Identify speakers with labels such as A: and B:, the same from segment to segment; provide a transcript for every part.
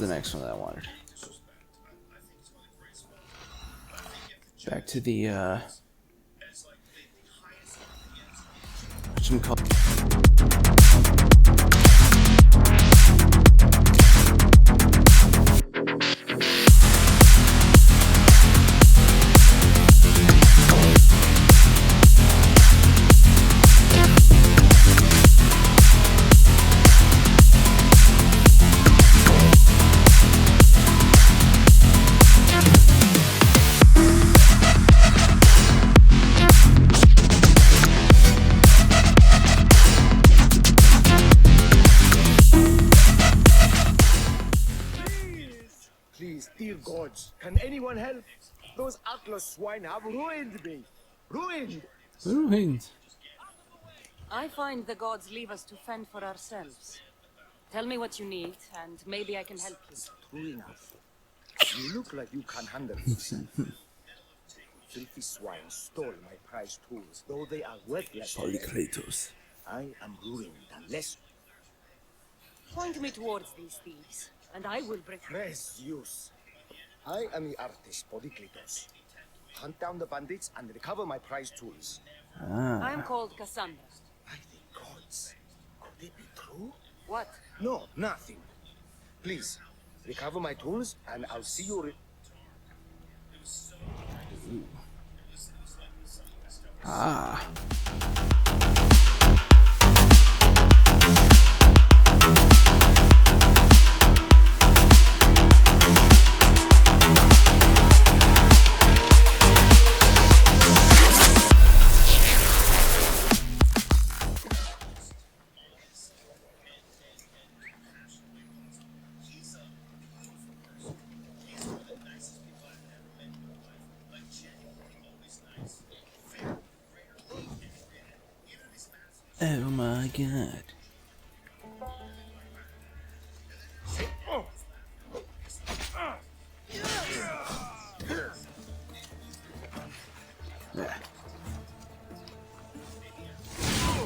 A: the next one that I wanted? Back to the
B: Dear gods, can anyone help? Those Atlas swine have ruined me. Ruined!
A: Ruined.
C: I find the gods leave us to fend for ourselves. Tell me what you need, and maybe I can help you.
B: True enough. You look like you can handle this. Filthy swine stole my prized tools, though they are worthless.
A: Polykratos.
B: I am ruined unless...
C: Point me towards these thieves, and I will bring...
B: Misthios. I am the artist, Podiklitos. Hunt down the bandits and recover my prized tools.
C: I am called Kassandra.
B: By the gods. Could it be true?
C: What?
B: No, nothing. Please, recover my tools and I'll see you...
A: Ah. Oh my god. Yeah.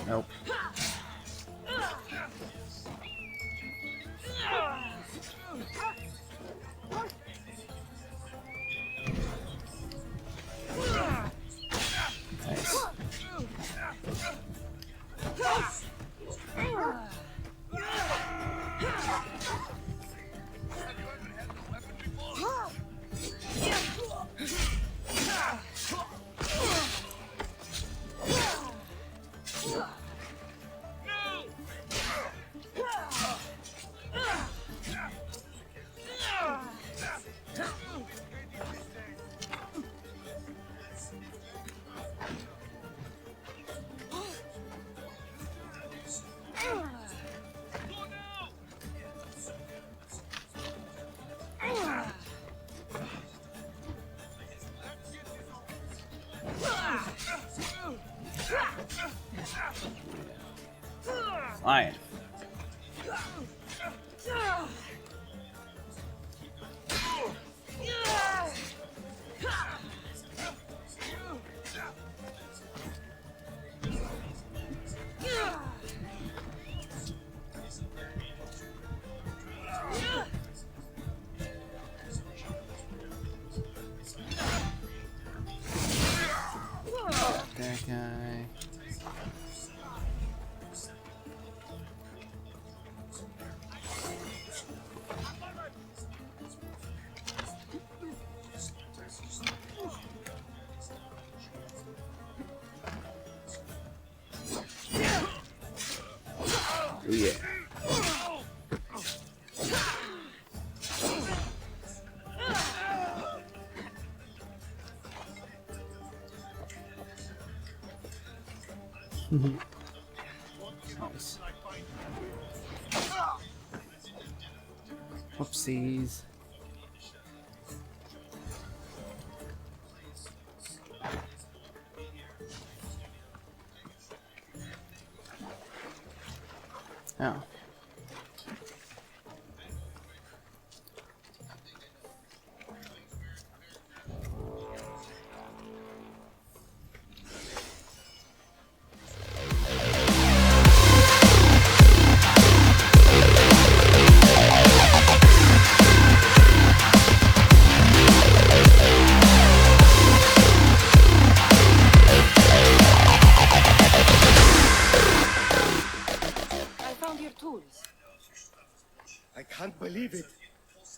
A: Nope. Lion. That guy. Oh yeah. Nice. Whoopsies. Oh.
B: believe it.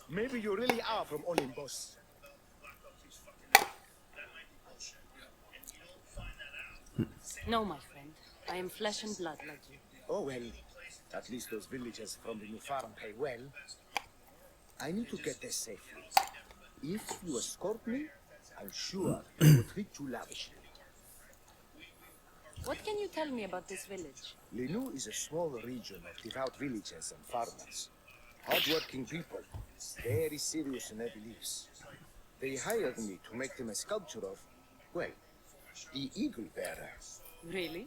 B: Maybe you really are from Olympus.
C: No, my friend. I am flesh and blood like you.
B: Oh well, at least those villagers from the new farm pay well. I need to get there safely. If you escort me, I'm sure they will treat you lavishly.
C: What can you tell me about this village?
B: Linu is a small region of devout villagers and farmers. Hard-working people, very serious in their beliefs. They hired me to make them a sculpture of, well, the eagle bearer.
C: Really?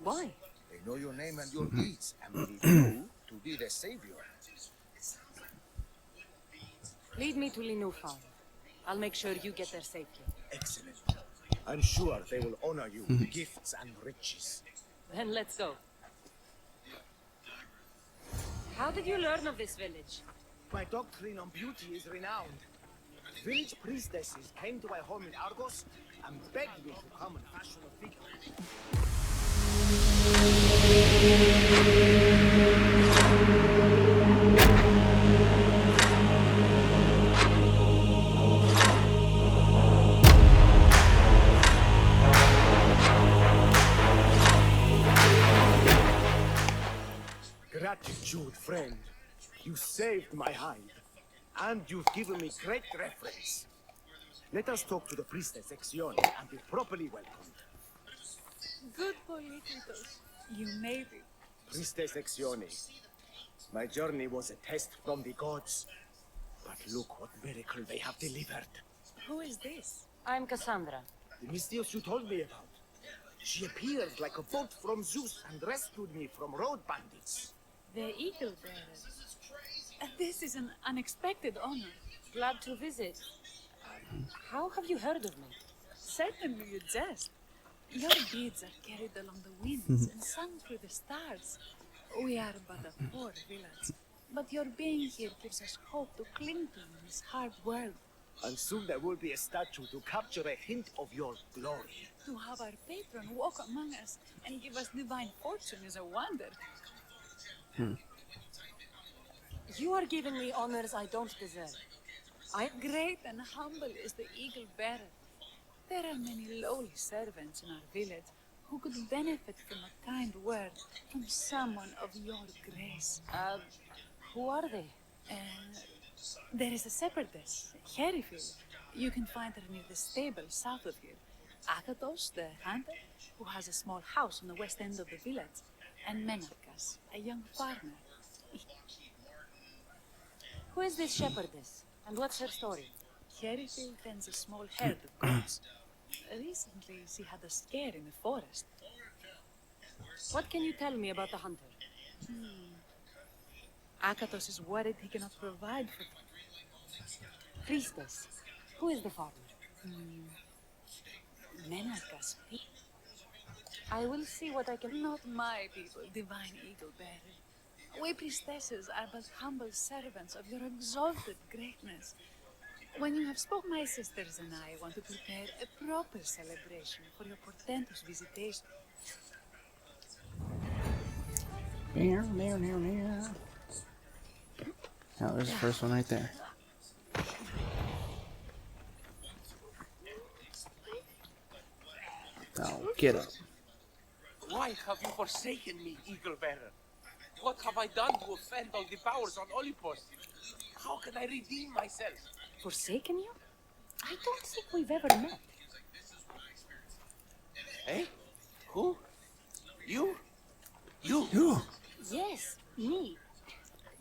C: Why?
B: They know your name and your deeds and believe you to be their savior.
C: Lead me to Linu Farm. I'll make sure you get there safely.
B: Excellent. I'm sure they will honor you with gifts and riches.
C: Then let's go. How did you learn of this village?
B: My doctrine on beauty is renowned. Village priestesses came to my home in Argos and begged me to come and fashion a figure. Gratitude, friend. You saved my hide, and you've given me great reference. Let us talk to the priestess Exione and be properly welcomed.
D: Good boy, Titos. You made it.
B: Priestess Exione, my journey was a test from the gods, but look what miracle they have delivered.
D: Who is this?
C: I'm Kassandra.
B: The misthios you told me about. She appeared like a bolt from Zeus and rescued me from road bandits.
D: The eagle bearer. This is an unexpected honor.
C: Glad to visit. How have you heard of me?
D: Certainly you jest. Your deeds are carried along the winds and sung through the stars. We are but a poor village, but your being here gives us hope to cling to in this hard world.
B: And soon there will be a statue to capture a hint of your glory.
D: To have our patron walk among us and give us divine fortune is a wonder.
C: You are giving me honors I don't deserve.
D: Great and humble is the eagle bearer. There are many lowly servants in our village who could benefit from a kind word from someone of your grace.
C: Who are they?
D: There is a shepherdess, Herifil. You can find her near the stable south of here. Akatos, the hunter, who has a small house on the west end of the village, and Menarkas, a young farmer.
C: Who is this shepherdess? And what's her story?
D: Herifil tends a small herd of goats. Recently, she had a scare in the forest.
C: What can you tell me about the hunter?
D: Akatos is worried he cannot provide for them.
C: Priestess. Who is the farmer?
D: Menarkas.
C: I will see what I can...
D: Not my people, divine eagle bearer. We priestesses are but humble servants of your exalted greatness. When you have spoke, my sisters and I want to prepare a proper celebration for your portentous visitation.
A: Oh, there's the first one right there. Oh, get up.
E: Why have you forsaken me, eagle bearer? What have I done to offend all the powers on Olympus? How can I redeem myself?
C: Forsaken you? I don't think we've ever met.
E: Eh? Who? You? You?
C: Yes, me.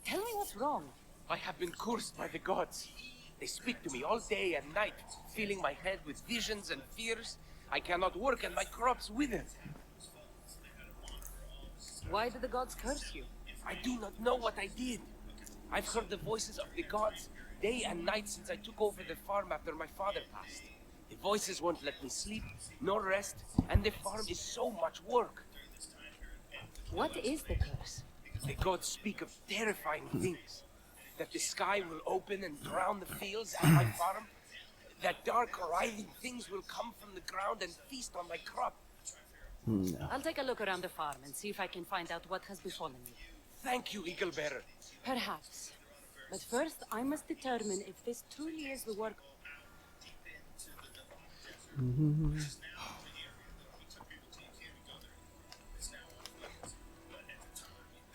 C: Tell me what's wrong.
E: I have been cursed by the gods. They speak to me all day and night, filling my head with visions and fears. I cannot work and my crops wither.
C: Why did the gods curse you?
E: I do not know what I did. I've heard the voices of the gods day and night since I took over the farm after my father passed. The voices won't let me sleep, nor rest, and the farm is so much work.
C: What is the curse?
E: The gods speak of terrifying things. That the sky will open and drown the fields and my farm. That dark, writhing things will come from the ground and feast on my crop.
A: No.
C: I'll take a look around the farm and see if I can find out what has befallen you.
E: Thank you, eagle bearer.
C: Perhaps. But first, I must determine if this truly is the work.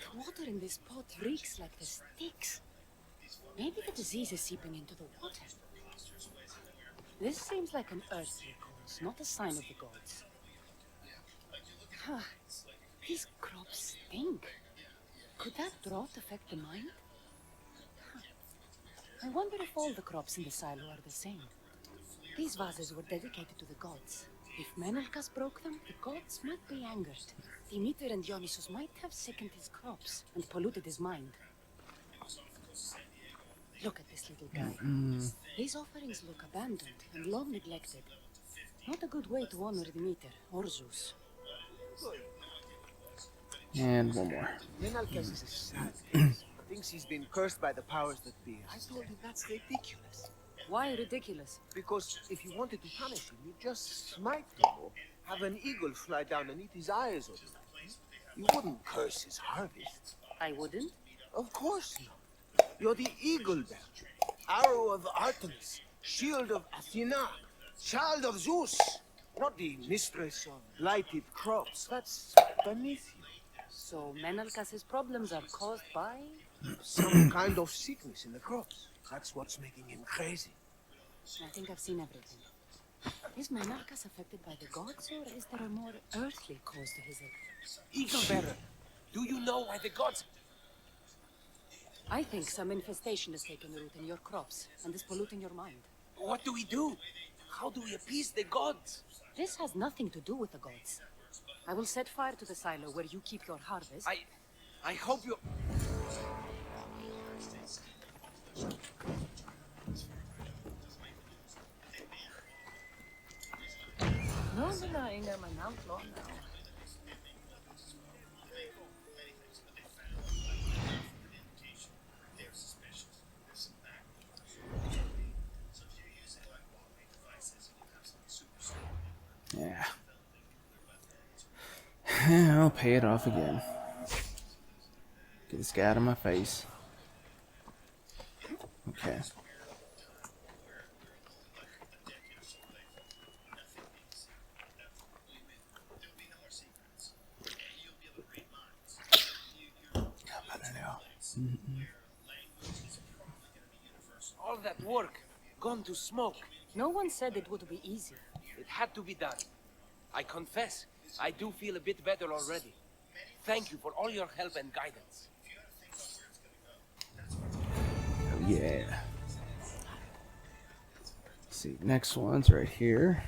C: The water in this pot reeks like the sticks. Maybe the disease is seeping into the water. This seems like an earthly cause, not a sign of the gods. Huh. These crops stink. Could that drought affect the mind? Huh. I wonder if all the crops in the silo are the same. These vases were dedicated to the gods. If Menelkas broke them, the gods might be angered. Demeter and Dionysus might have sickened his crops and polluted his mind. Look at this little guy. These offerings look abandoned and long neglected. Not a good way to honor Demeter or Zeus.
A: And one more.
B: Menalcas is a sad case. Thinks he's been cursed by the powers that be. I told him that's ridiculous.
C: Why ridiculous?
B: Because if you wanted to punish him, you'd just smite him or have an eagle fly down and eat his eyes or something. You wouldn't curse his harvest.
C: I wouldn't.
B: Of course not. You're the eagle bearer, arrow of Artemis, shield of Athena, child of Zeus, not the mistress of blighted crops. That's beneath you.
C: So Menelkas's problems are caused by...
B: Some kind of sickness in the crops. That's what's making him crazy.
C: I think I've seen everything. Is Menelkas affected by the gods, or is there a more earthly cause to his illness?
E: Eagle bearer, do you know why the gods...
C: I think some infestation has taken root in your crops and is polluting your mind.
E: What do we do? How do we appease the gods?
C: This has nothing to do with the gods. I will set fire to the silo where you keep your harvest.
E: I hope you...
D: No denying I'm an outlaw now.
A: Yeah. I'll pay it off again. Get this guy out of my face. Okay.
E: All that work, gone to smoke.
C: No one said it would be easy.
E: It had to be done. I confess, I do feel a bit better already. Thank you for all your help and guidance.
A: Oh yeah. Let's see, next one's right here.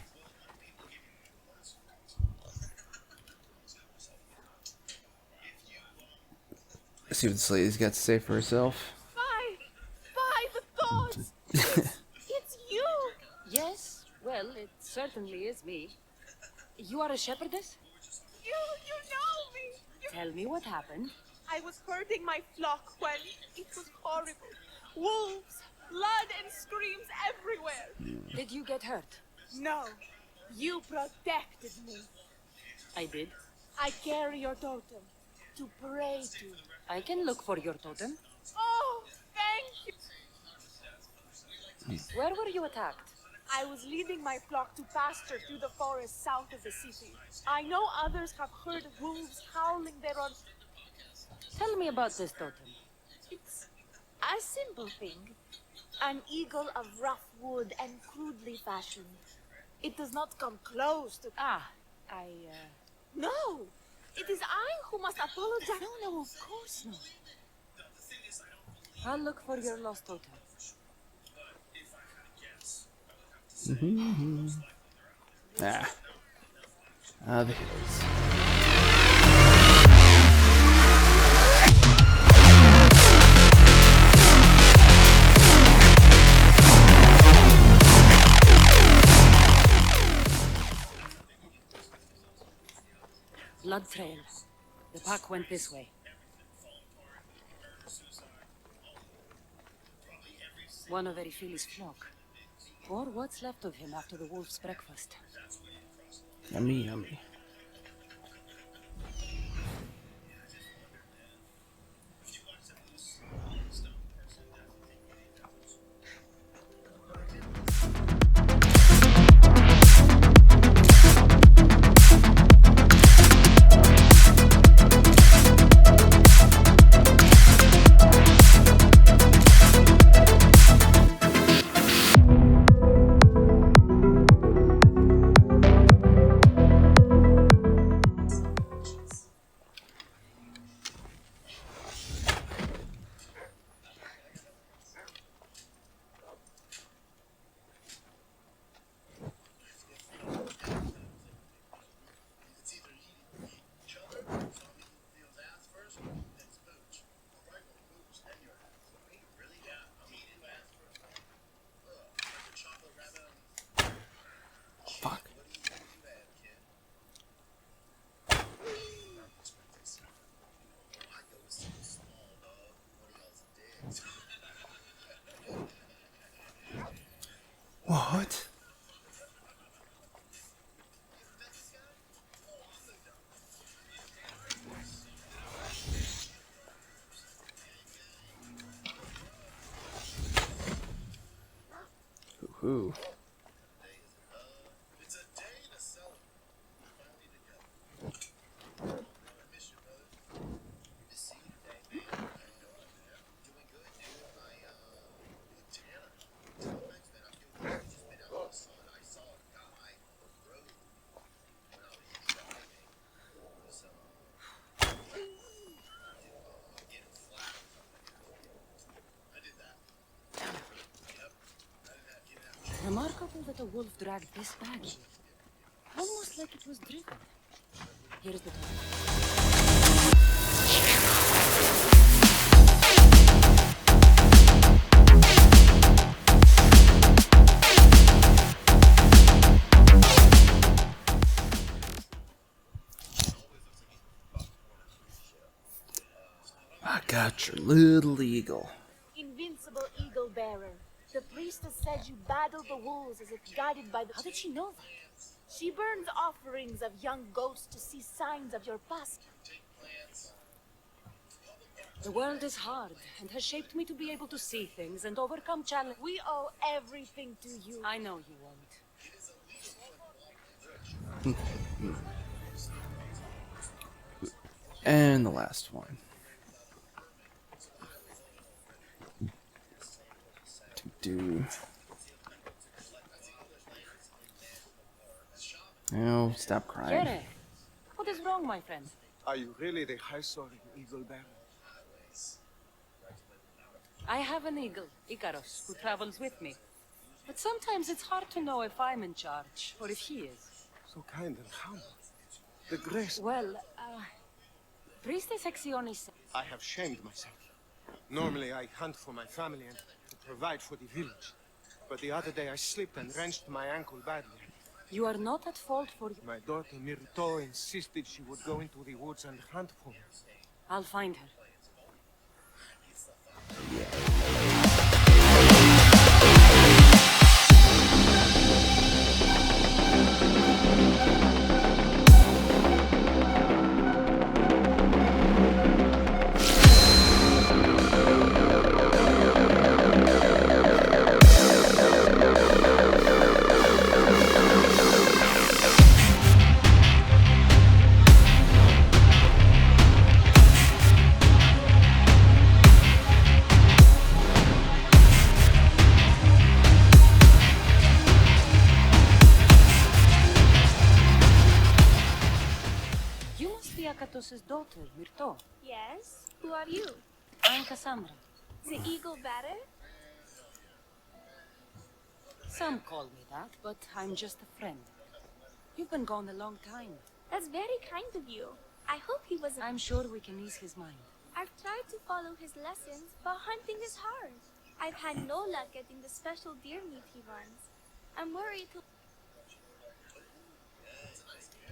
A: Let's see what this lady's got to say for herself.
D: By the gods! It's you!
C: Yes, well, it certainly is me. You are a shepherdess?
F: You know me!
C: Tell me what happened.
F: I was herding my flock when it was horrible. Wolves, blood and screams everywhere.
C: Did you get hurt?
F: No, you protected me.
C: I did.
F: I carry your totem to pray to.
C: I can look for your totem.
F: Oh, thank you.
C: Where were you attacked?
F: I was leading my flock to pasture through the forest south of the city. I know others have heard wolves howling there on...
C: Tell me about this totem.
F: It's a simple thing. An eagle of rough wood and crudely fashioned. It does not come close to... No! It is I who must apologize.
C: No, of course not. I'll look for your lost totem.
A: Ah. The hills.
C: Blood trail. The pack went this way. One of Erifili's flock. Or what's left of him after the wolf's breakfast.
A: Yummy, yummy.
C: Remarkable that a wolf dragged this bag here. Almost like it was driven. Here's the door.
A: I got your little eagle.
F: Invincible eagle bearer. The priestess said you battled the wolves as if guided by the...
C: How did she know that?
F: She burns offerings of young goats to see signs of your past.
C: The world is hard and has shaped me to be able to see things and overcome challenges.
F: We owe everything to you.
C: I know you won't.
A: And the last one. No, stop crying.
C: Kere, what is wrong, my friend?
B: Are you really the high-soaring eagle bearer?
C: I have an eagle, Icarus, who travels with me. But sometimes it's hard to know if I'm in charge, or if he is.
B: So kind and humble. The grace...
C: Well, Priestess Hexione said...
B: I have shamed myself. Normally I hunt for my family and provide for the village. But the other day I slipped and wrenched my ankle badly.
C: You are not at fault for...
B: My daughter Myrto insisted she would go into the woods and hunt for me.
C: I'll find her. Daughter, Myrto.
F: Yes? Who are you?
C: I'm Kassandra.
F: The eagle bearer?
C: Some call me that, but I'm just a friend. You've been gone a long time.
F: That's very kind of you. I hope he was...
C: I'm sure we can ease his mind.
F: I've tried to follow his lessons, but hunting is hard. I've had no luck getting the special deer meat he wants. I'm worried he'll...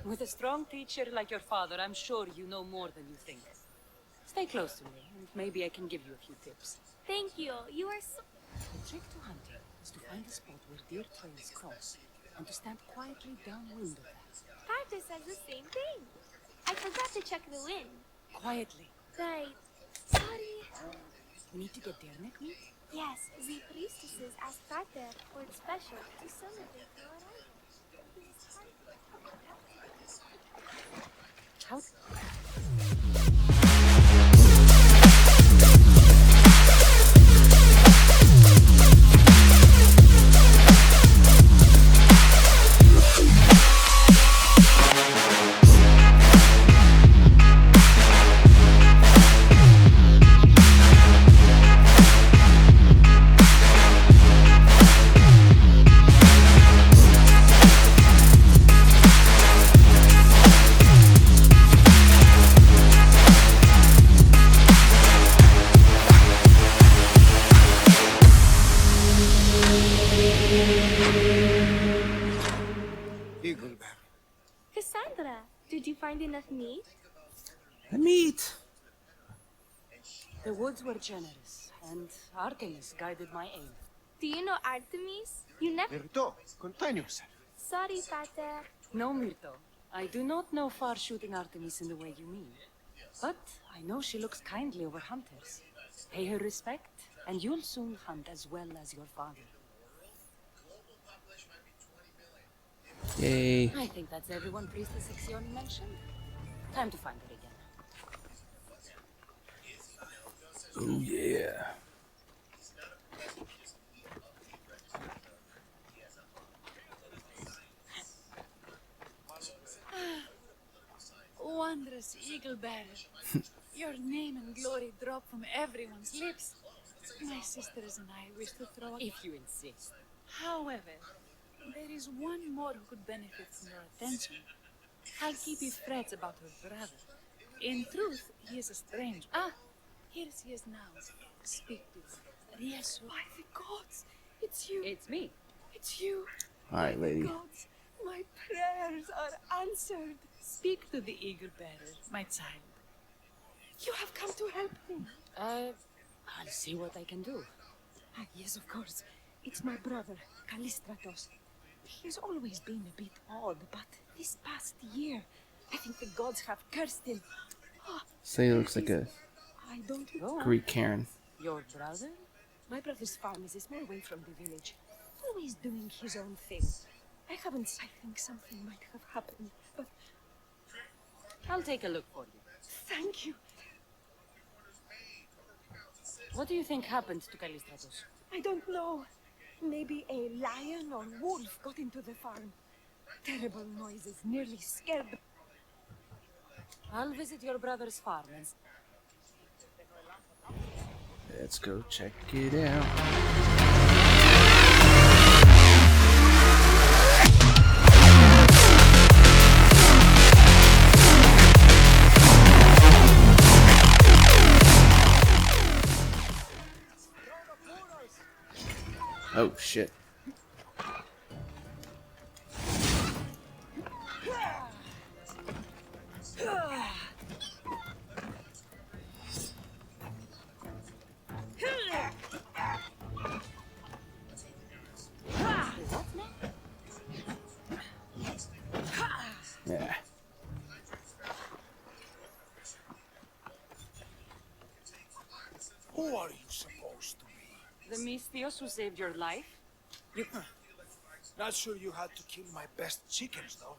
C: With a strong teacher like your father, I'm sure you know more than you think. Stay close to me, and maybe I can give you a few tips.
F: Thank you. You are so...
C: The trick to hunting is to find a spot where deer trails cross, and to stand quietly downwind of that.
F: Carter says the same thing. I forgot to check the wind.
C: Quietly.
F: Right. Sorry.
C: We need to get deer neck meat?
F: Yes, the priestesses asked Carter for it special to celebrate your arrival.
C: How?
F: Kassandra, did you find enough meat?
A: The meat!
C: The woods were generous, and Artemis guided my aim.
F: Do you know Artemis? You never...
B: Myrto, contain yourself.
F: Sorry, Pater.
C: No, Myrto. I do not know far-shooting Artemis in the way you mean. But I know she looks kindly over hunters. Pay her respect, and you'll soon hunt as well as your father.
A: Yay.
C: I think that's everyone Priestess Hexione mentioned. Time to find her again.
A: Oh yeah.
D: Wondrous eagle bearer. Your name and glory drop from everyone's lips. My sisters and I wish to throw...
C: If you insist.
D: However, is one more who could benefit from your attention. Alkibiades frets about her brother. In truth, he is a stranger. Ah, here she is now. Speak to her. Yes,
F: By the gods, it's you.
C: It's me.
F: It's you.
A: Alright, lady.
F: Gods, my prayers are answered.
D: speak to the eagle bearer, my child.
F: You have come to help me.
C: I'll see what I can do.
F: Ah, yes, of course. It's my brother, Callistratos. He's always been a bit odd, but this past year, I think the gods have cursed him.
A: Say he looks like a
F: I don't
C: Go on.
A: Greek Karen.
C: Your brother?
F: My brother's farm is a small way from the village. Always doing his own thing. I think something might have happened, but
C: I'll take a look for you.
F: thank you.
C: What do you think happened to Callistratos?
F: I don't know. Maybe a lion or wolf got into the farm. Terrible noises, nearly scared the...
C: I'll visit your brother's farm and...
A: Let's go check it out. Oh shit. Yeah.
B: Who are you supposed to be?
C: The misthios who saved your life? You...
B: Not sure you had to kill my best chickens, though.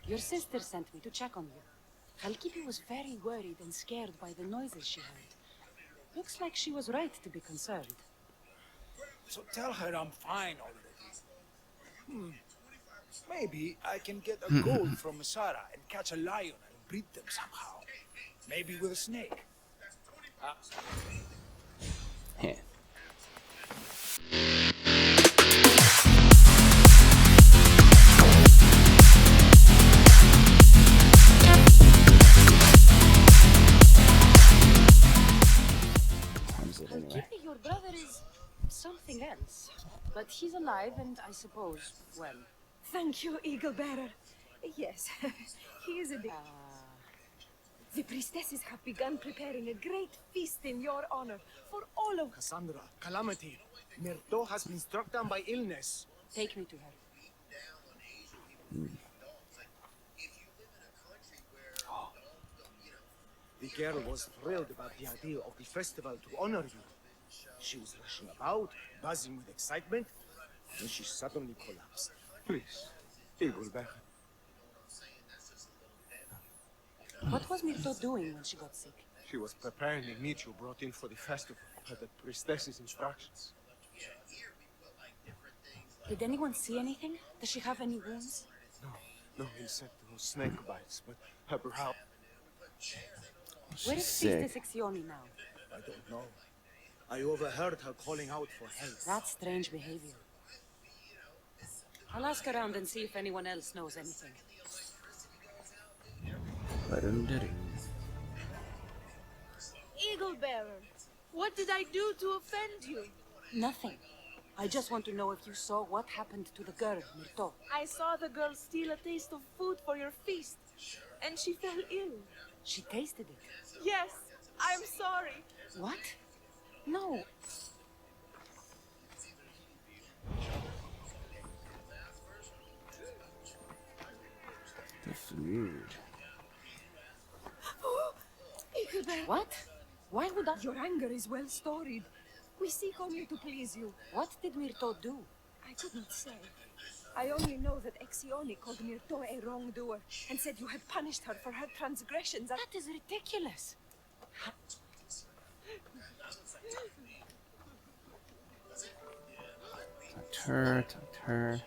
C: Your sister sent me to check on you. Alkibiades was very worried and scared by the noises she heard. Looks like she was right to be concerned.
B: So tell her I'm fine already. Maybe I can get a gold from Masara and catch a lion and breed them somehow. Maybe with a snake.
A: Yeah. Time's it anyway.
C: Alkibiades, your brother is something else. But he's alive and I suppose, well...
F: Thank you, Eagle Bearer. Yes, he is a bit... The priestesses have begun preparing a great feast in your honor for all of...
B: Kassandra, calamity. Myrto has been struck down by illness.
C: Take me to her.
B: The girl was thrilled about the idea of the festival to honor you. She was rushing about, buzzing with excitement, and she suddenly collapsed. Please, Eagle Bearer.
C: What was Myrto doing when she got sick?
G: She was preparing the meat you brought in for the festival, per the priestess's instructions.
C: Did anyone see anything? Does she have any wounds?
G: No insect or snake bites, but her brow...
C: Where is
A: She's sick.
C: Priestess Exioni now?
B: I don't know. I overheard her calling out for help.
C: That's strange behavior. I'll ask around and see if anyone else knows anything.
F: Eagle Bearer, what did I do to offend you?
C: Nothing. I just want to know if you saw what happened to the girl, Myrto.
F: I saw the girl steal a taste of food for your feast, and she fell ill.
C: She tasted it.
F: Yes, I'm sorry.
C: What? No.
A: The food.
F: Eagle Bearer,
C: What? Why would I...
F: your anger is well storied. We seek only to please you.
C: What did Myrto do?
F: I could not say. I only know that Exioni called Myrto a wrongdoer and said you had punished her for her transgressions.
C: That is ridiculous.
A: Tucked her.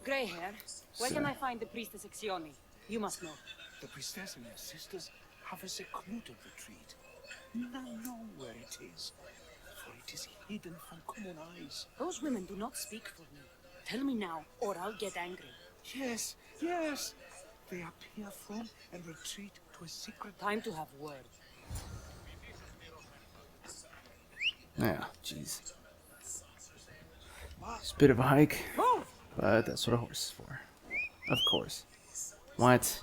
C: Grey hair, where can I find the priestess Exioni? You must know.
G: The priestess and her sisters have a secluded retreat. None know where it is. For It is hidden from common eyes.
C: Those women do not speak for me. Tell me now, or I'll get angry.
G: Yes, yes. They appear from and retreat to a secret.
C: Time to have word.
A: Yeah, jeez. It's a bit of a hike, but that's what a horse is for. Of course. What?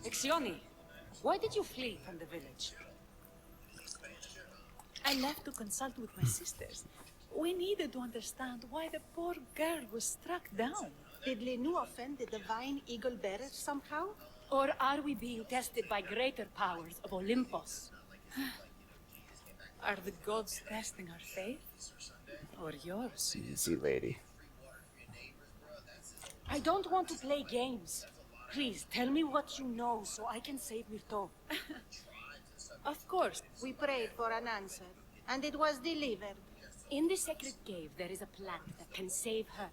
C: Exioni, why did you flee from the village?
D: I left to consult with my sisters. We needed to understand why the poor girl was struck down.
H: Did Lenu offend the divine eagle bearer somehow?
C: Or are we being tested by greater powers of Olympus?
D: Are the gods testing our faith? Or yours?
A: Easy, lady.
C: I don't want to play games. Please, tell me what you know so I can save Myrto.
D: Of course.
H: We prayed for an answer, and it was delivered.
C: In the sacred cave, there is a plant that can save her.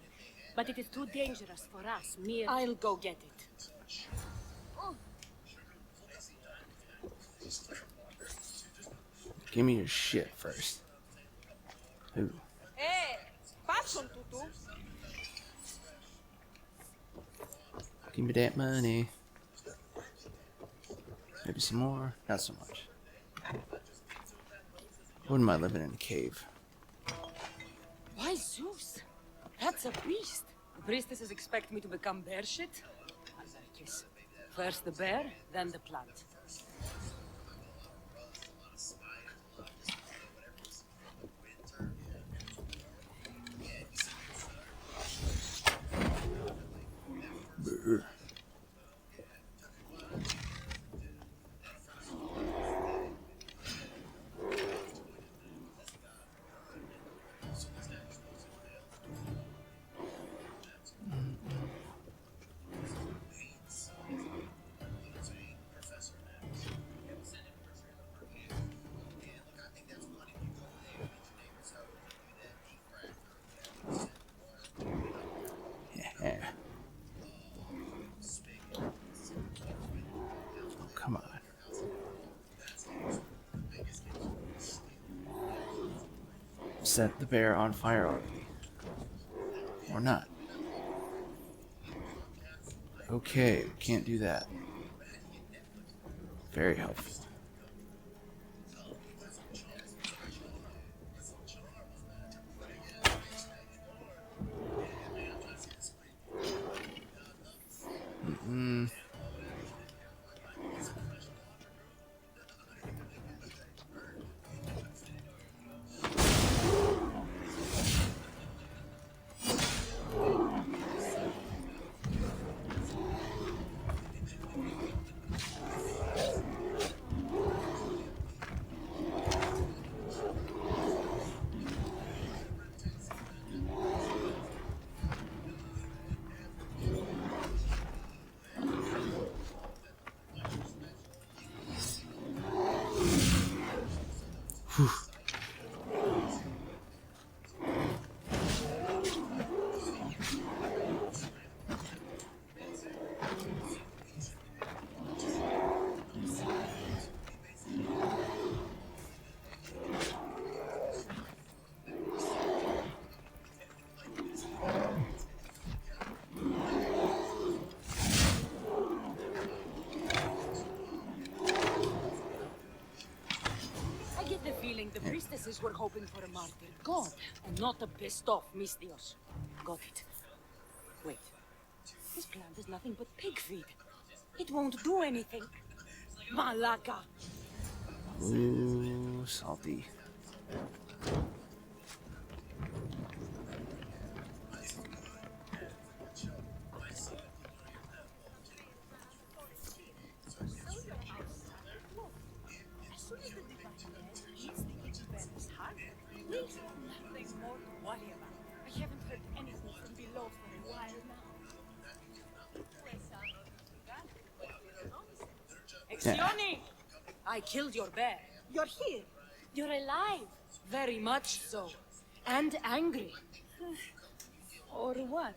C: But it is too dangerous for us, mere... I'll go get it.
A: Give me your shit first. Ooh.
H: Hey, pass on tutu.
A: Give me that money. Maybe some more. Not so much. Wouldn't mind living in a cave.
C: Why Zeus? That's a beast. The priestesses expect me to become bear shit? Anarchist. First the bear, then the plant.
A: Brr. Yeah. Come on. Set the bear on fire already. Or not. Okay, can't do that. Very helpful.
C: The priestesses were hoping for a martyr god, and not a pissed off misthios. Got it. Wait. This plant is nothing but pig feed. It won't do anything. Malaka!
A: Ooh, salty.
D: Nothing more to worry about. I haven't heard anything from below for
C: Sioni! I killed your bear.
H: You're here.
C: You're alive. Very much so. And angry.
D: Or what?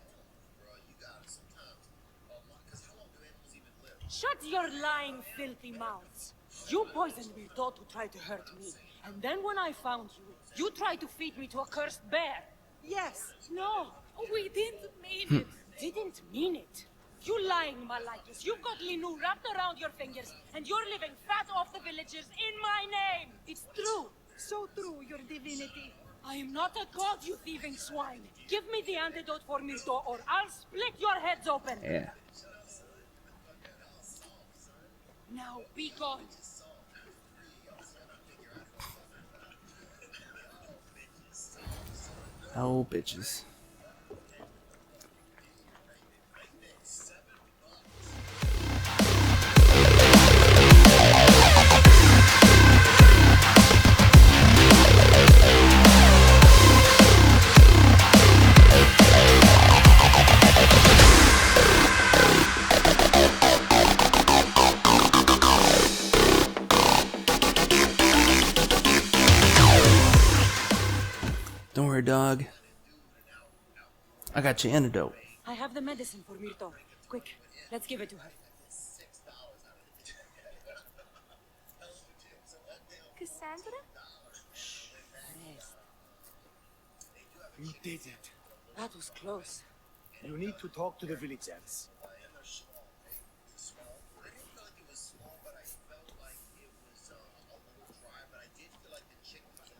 C: Shut your lying, filthy mouths. You poisoned Mirto to try to hurt me. And then when I found you, you tried to feed me to a cursed bear.
H: Yes.
C: No,
D: We didn't mean it.
C: didn't mean it. You lying Malaikas. You've got Linu wrapped around your fingers, and you're living fat off the villagers in my name. It's true.
H: So true, your divinity.
C: I am not a god, you thieving swine. Give me the antidote for Mirto, or I'll split your heads open.
A: Yeah.
C: Now be gone.
A: Oh, bitches. Don't worry, dog. I got your antidote.
C: I have the medicine for Mirto. Quick, let's give it to her.
F: Kassandra?
C: Rest.
B: You did it.
C: That was close.
B: You need to talk to the villagers.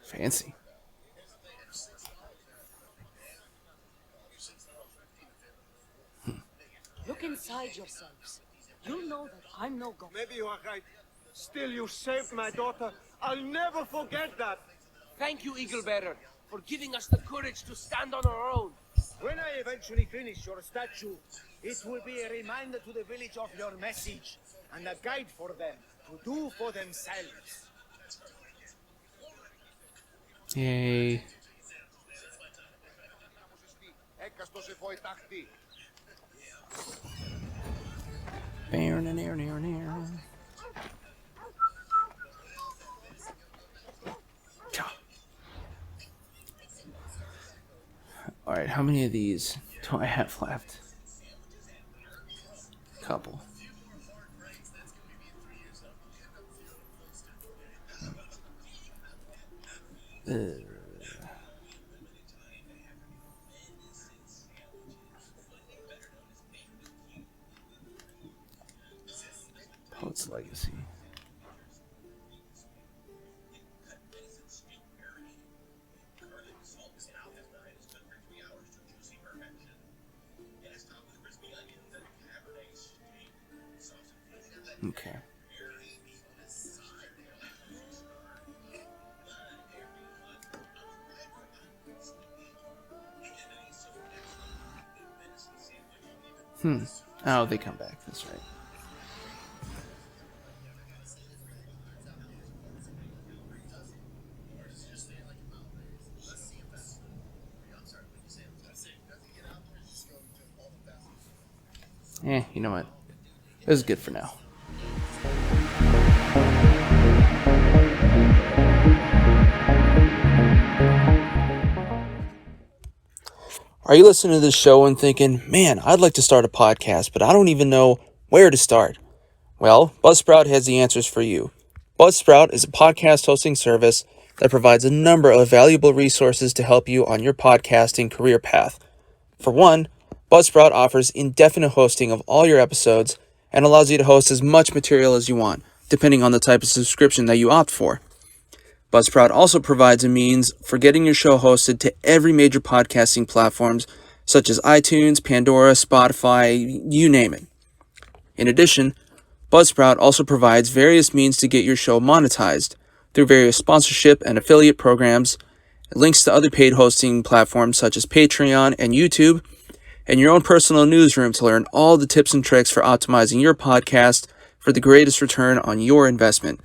A: Fancy.
C: Look inside yourselves. You'll know that I'm no god.
G: Maybe you are right. Still, you saved my daughter. I'll never forget that.
E: Thank you, Eagle Bearer, for giving us the courage to stand on our own.
B: When I eventually finish your statue, it will be a reminder to the village of your message, and a guide for them to do for themselves.
A: Yay. Alright, how many of these do I have left? Couple. Poet's Legacy. Okay. Oh, they come back. That's right. You know what? This is good for now. Are you listening to this show and thinking, man, I'd like to start a podcast, but I don't even know where to start? Well, Buzzsprout has the answers for you. Buzzsprout is a podcast hosting service that provides a number of valuable resources to help you on your podcasting career path. For one, Buzzsprout offers indefinite hosting of all your episodes and allows you to host as much material as you want, depending on the type of subscription that you opt for. Buzzsprout also provides a means for getting your show hosted to every major podcasting platforms such as iTunes, Pandora, Spotify, you name it. In addition, Buzzsprout also provides various means to get your show monetized through various sponsorship and affiliate programs, links to other paid hosting platforms such as Patreon and YouTube, and your own personal newsroom to learn all the tips and tricks for optimizing your podcast for the greatest return on your investment.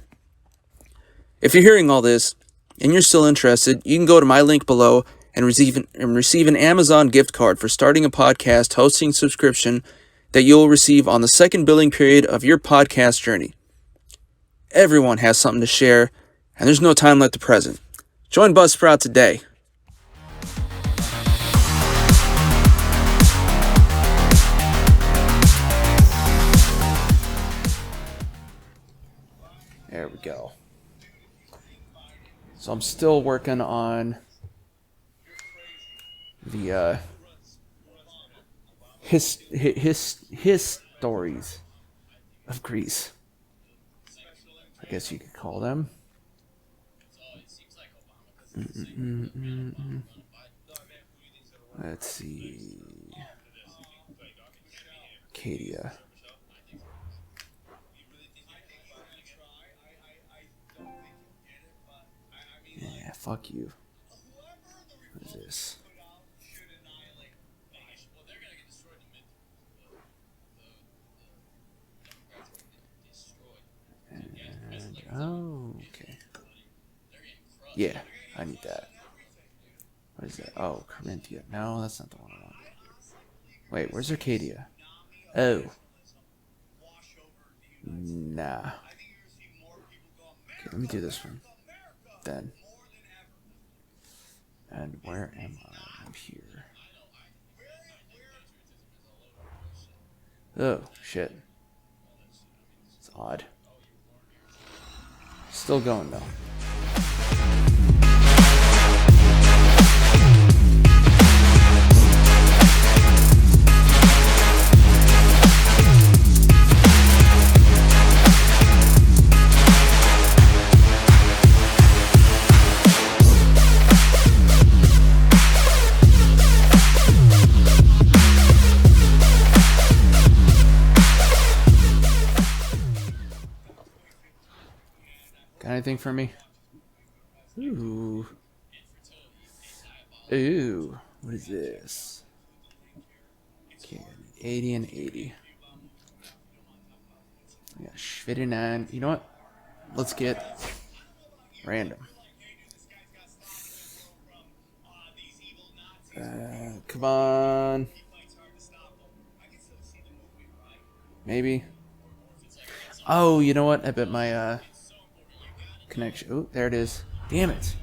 A: If you're hearing all this and you're still interested, you can go to my link below and receive an Amazon gift card for starting a podcast hosting subscription that you'll receive on the second billing period of your podcast journey. everyone has something to share, and there's no time like the present. Join Buzzsprout today. There we go. So I'm still working on the his stories of Greece, I guess you could call them. Let's see. Arcadia. Yeah, fuck you. What is this? Oh, okay. Yeah, I need that. What is that? Oh, Corinthia. No, that's not the one I want. Wait, where's Arcadia? Oh. Nah. Okay, let me do this one. Then. And where am I? I'm here. Oh, shit. It's odd. Still going though. Got anything for me? Ooh. Ooh. What is this? Okay, 80 and 80. Yeah, 59. You know what? Let's get random. Come on. Maybe. Oh, you know what? I bet my connection. Oh, there it is. Damn it.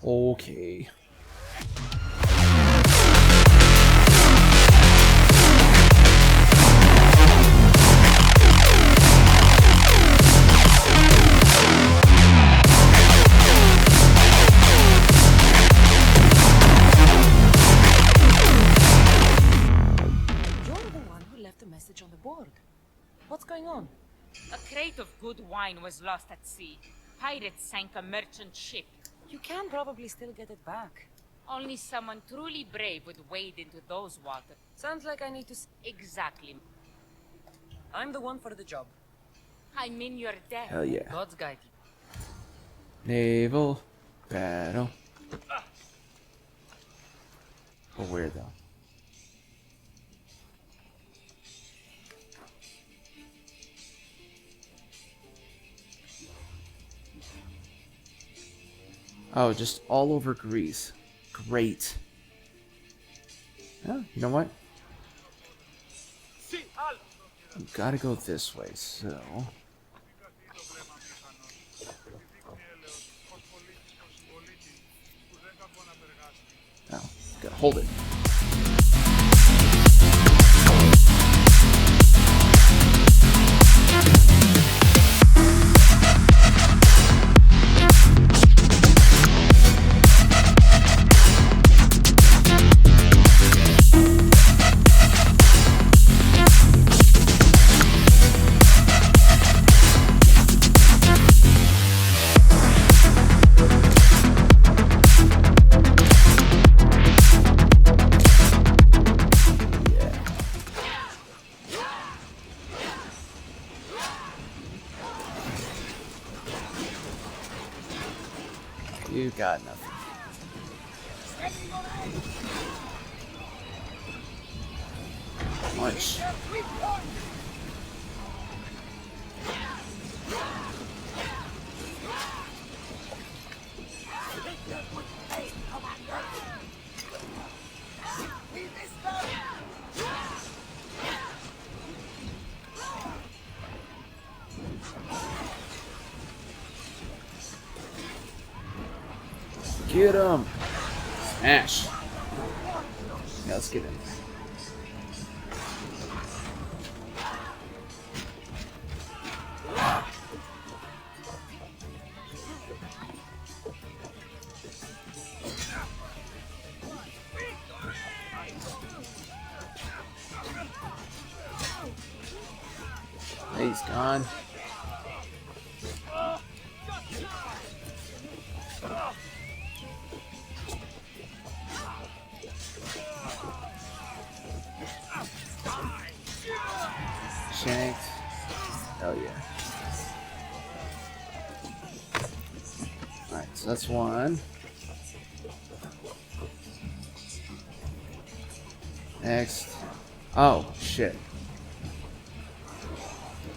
A: Okay.
C: On the board. What's going on?
I: A crate of good wine was lost at sea. Pirates sank a merchant ship.
C: You can probably still get it back.
I: Only someone truly brave would wade into those waters.
C: Sounds like I need to...
I: Exactly.
C: I'm the one for the job.
I: I'm in your debt.
A: Hell yeah.
C: God's guide you.
A: Naval battle. But where though? Oh, just all over Greece. Great. Oh, you know what? We gotta go this way, so... Oh, gotta hold it. You got nothing. Nice. Get him! Smash! Yeah, let's get in. He's gone. Shanked. Hell yeah. Alright, so that's one. Next. Oh, shit.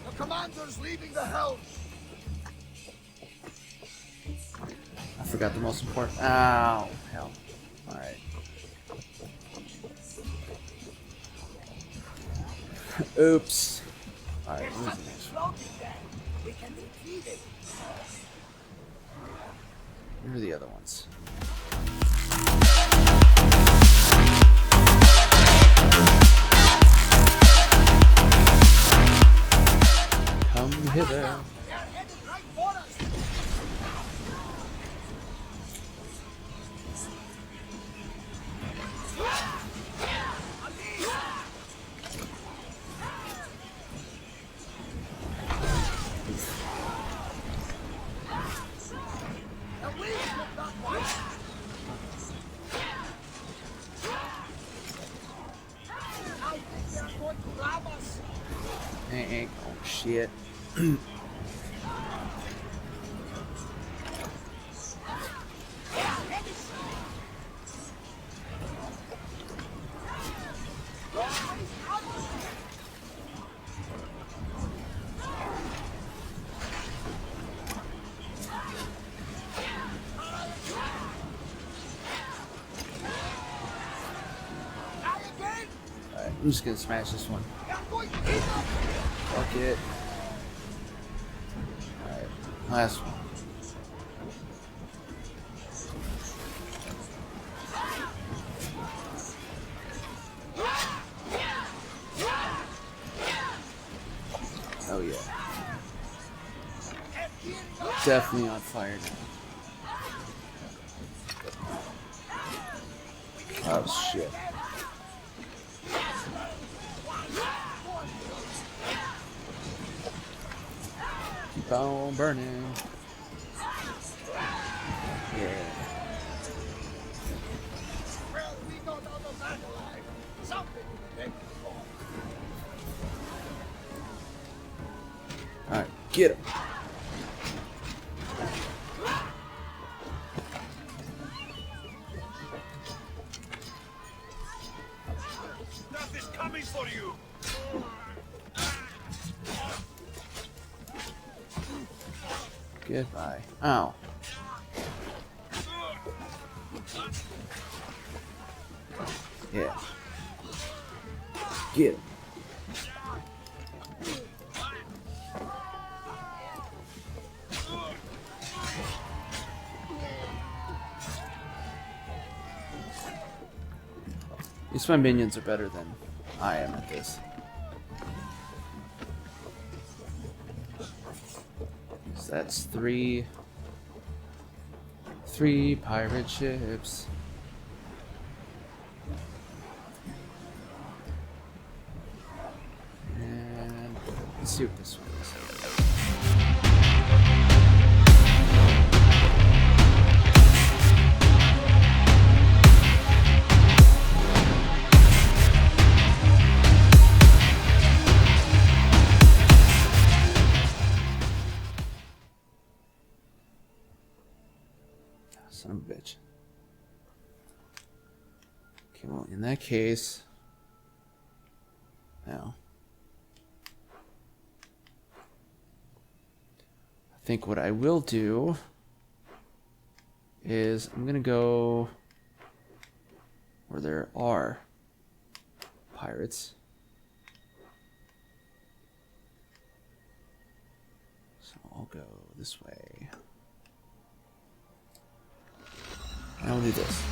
B: The commander's leaving the helm.
A: I forgot the most important. Ow, hell. Alright. Oops. Alright, where's the next one? Where are the other ones? Come hither. Hey, oh shit. Alright, I'm just gonna smash this one. Fuck it. Alright, last one. Oh yeah. Definitely on fire now. Oh shit. Keep on burning. Yeah.
B: Well, we got out of that alive. Something to thank you for.
A: Alright, get him.
B: Death is coming for you.
A: Goodbye. Ow. Yeah. Get him. At least my minions are better than I am at this. So that's three pirate ships. And let's see what this one is. Son of a bitch. Okay, well, in that case, now, I think what I will do is I'm going to go where there are pirates. So I'll go this way. Now we'll do this.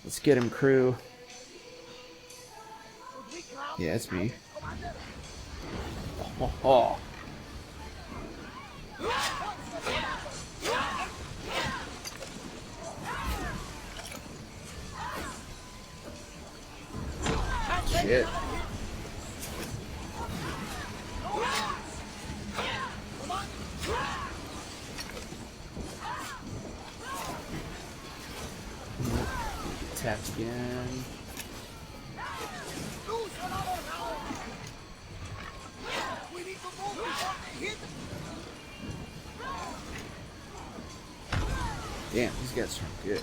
A: Let's get him, crew. Yeah, it's me. Oh. Shit. Attack again. Damn, these guys are good.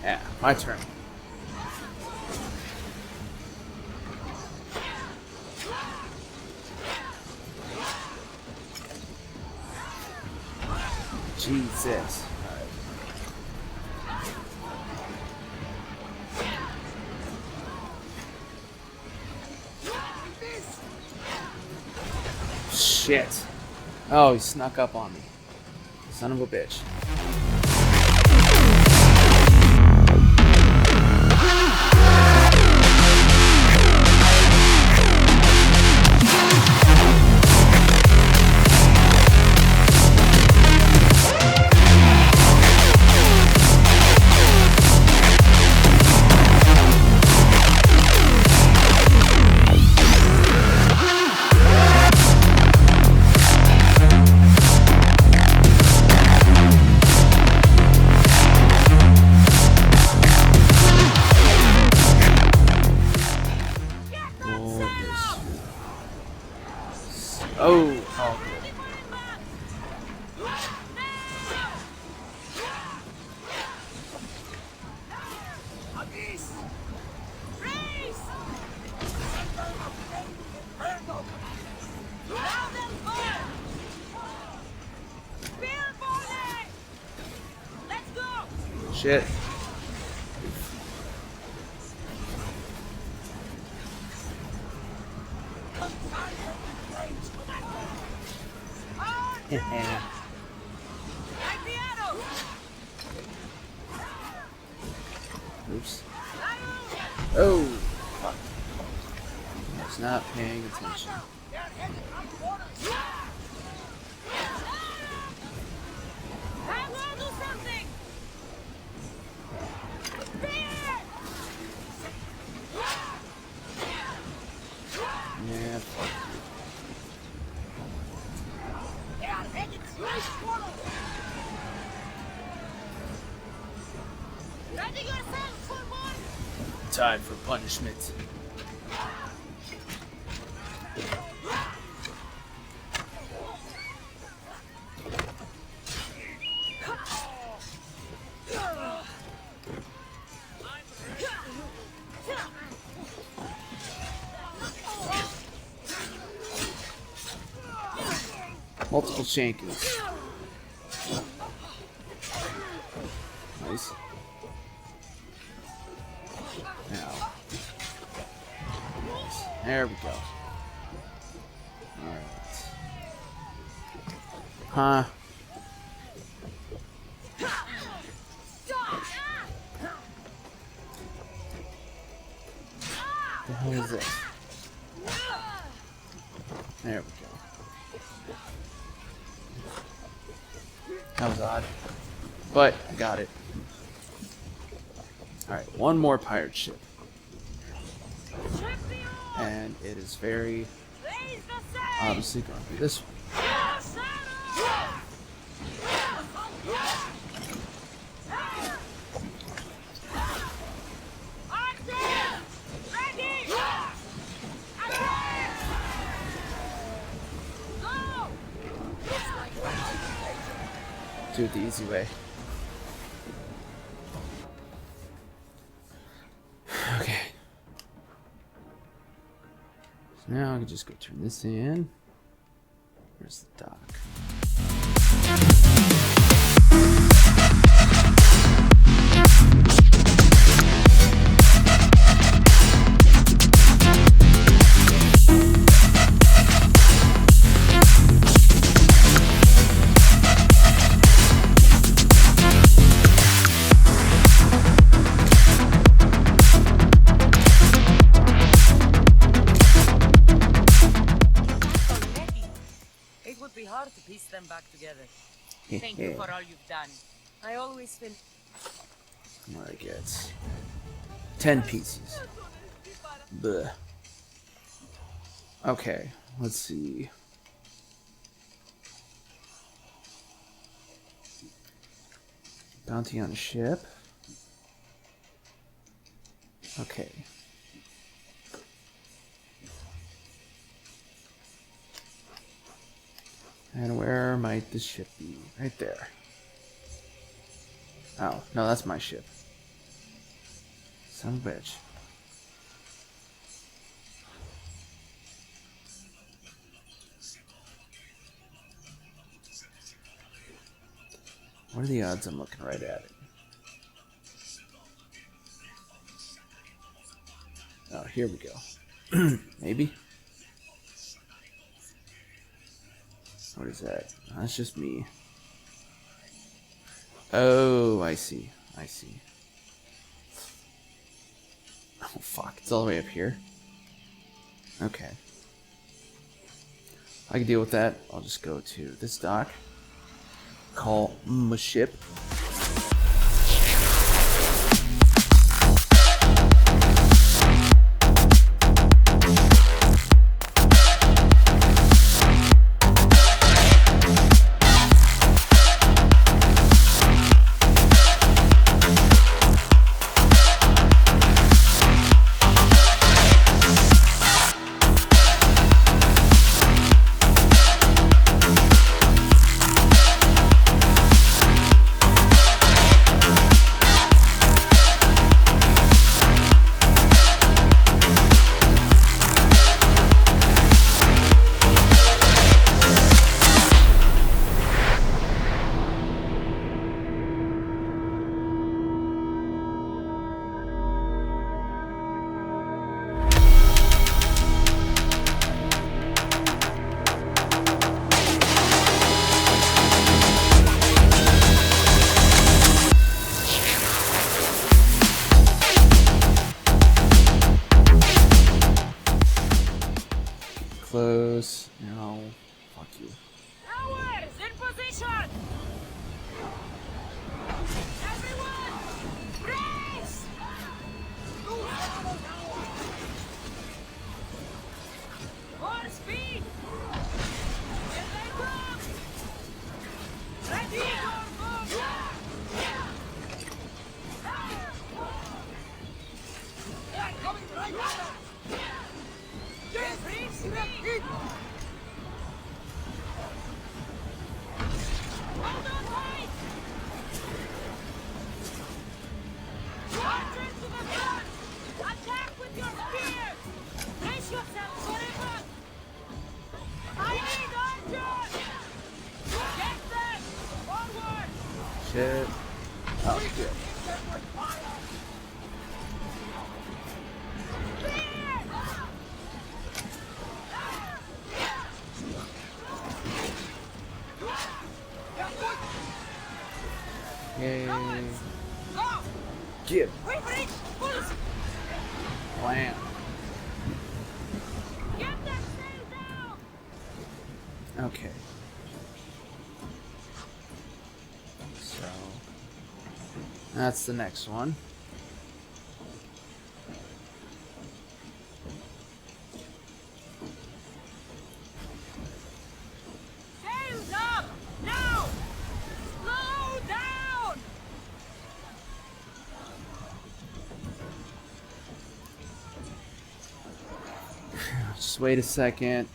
A: Yeah, my turn. Jesus. Shit. Oh, he snuck up on me. Son of a bitch. Shit. Oops. Oh, fuck. I was not paying attention. Yeah, fuck you. Time for punishment. Multiple shankings. Nice. There we go. Alright. Huh. What the hell is this? There we go. That was odd. But I got it. Alright, one more pirate ship. And it is very obviously going to be this one. Do it the easy way. Okay. So now I can just go turn this in. Where's the dock?
I: To piece them back together. Thank you for all you've done. I always feel.
A: I get 10 pieces. Bleh. Okay, let's see. Bounty on a ship. Okay. And where might the ship be? Right there. Oh, no, that's my ship. Son of a bitch. What are the odds I'm looking right at it? Oh, here we go. Maybe? What is that? That's just me. Oh, I see. I see. Oh, fuck. It's all the way up here. Okay. I can deal with that. I'll just go to this dock. Call my ship. Close. No. Fuck you.
I: Towers in position! Everyone! Brace! More speed! Here they come! Ready for move! They're coming right now! Reach me! Hold on tight! Archers to the front! Attack with your spears! Brace yourselves, everyone! I need archers! Get them! Forward!
A: Shit. Oh, shit. Okay.
I: Go!
A: Get
I: Quickly! Pull!
A: Blam.
I: Get that sail down!
A: Okay. So that's the next one.
I: Sails up! Now! Slow down!
A: Just wait a second.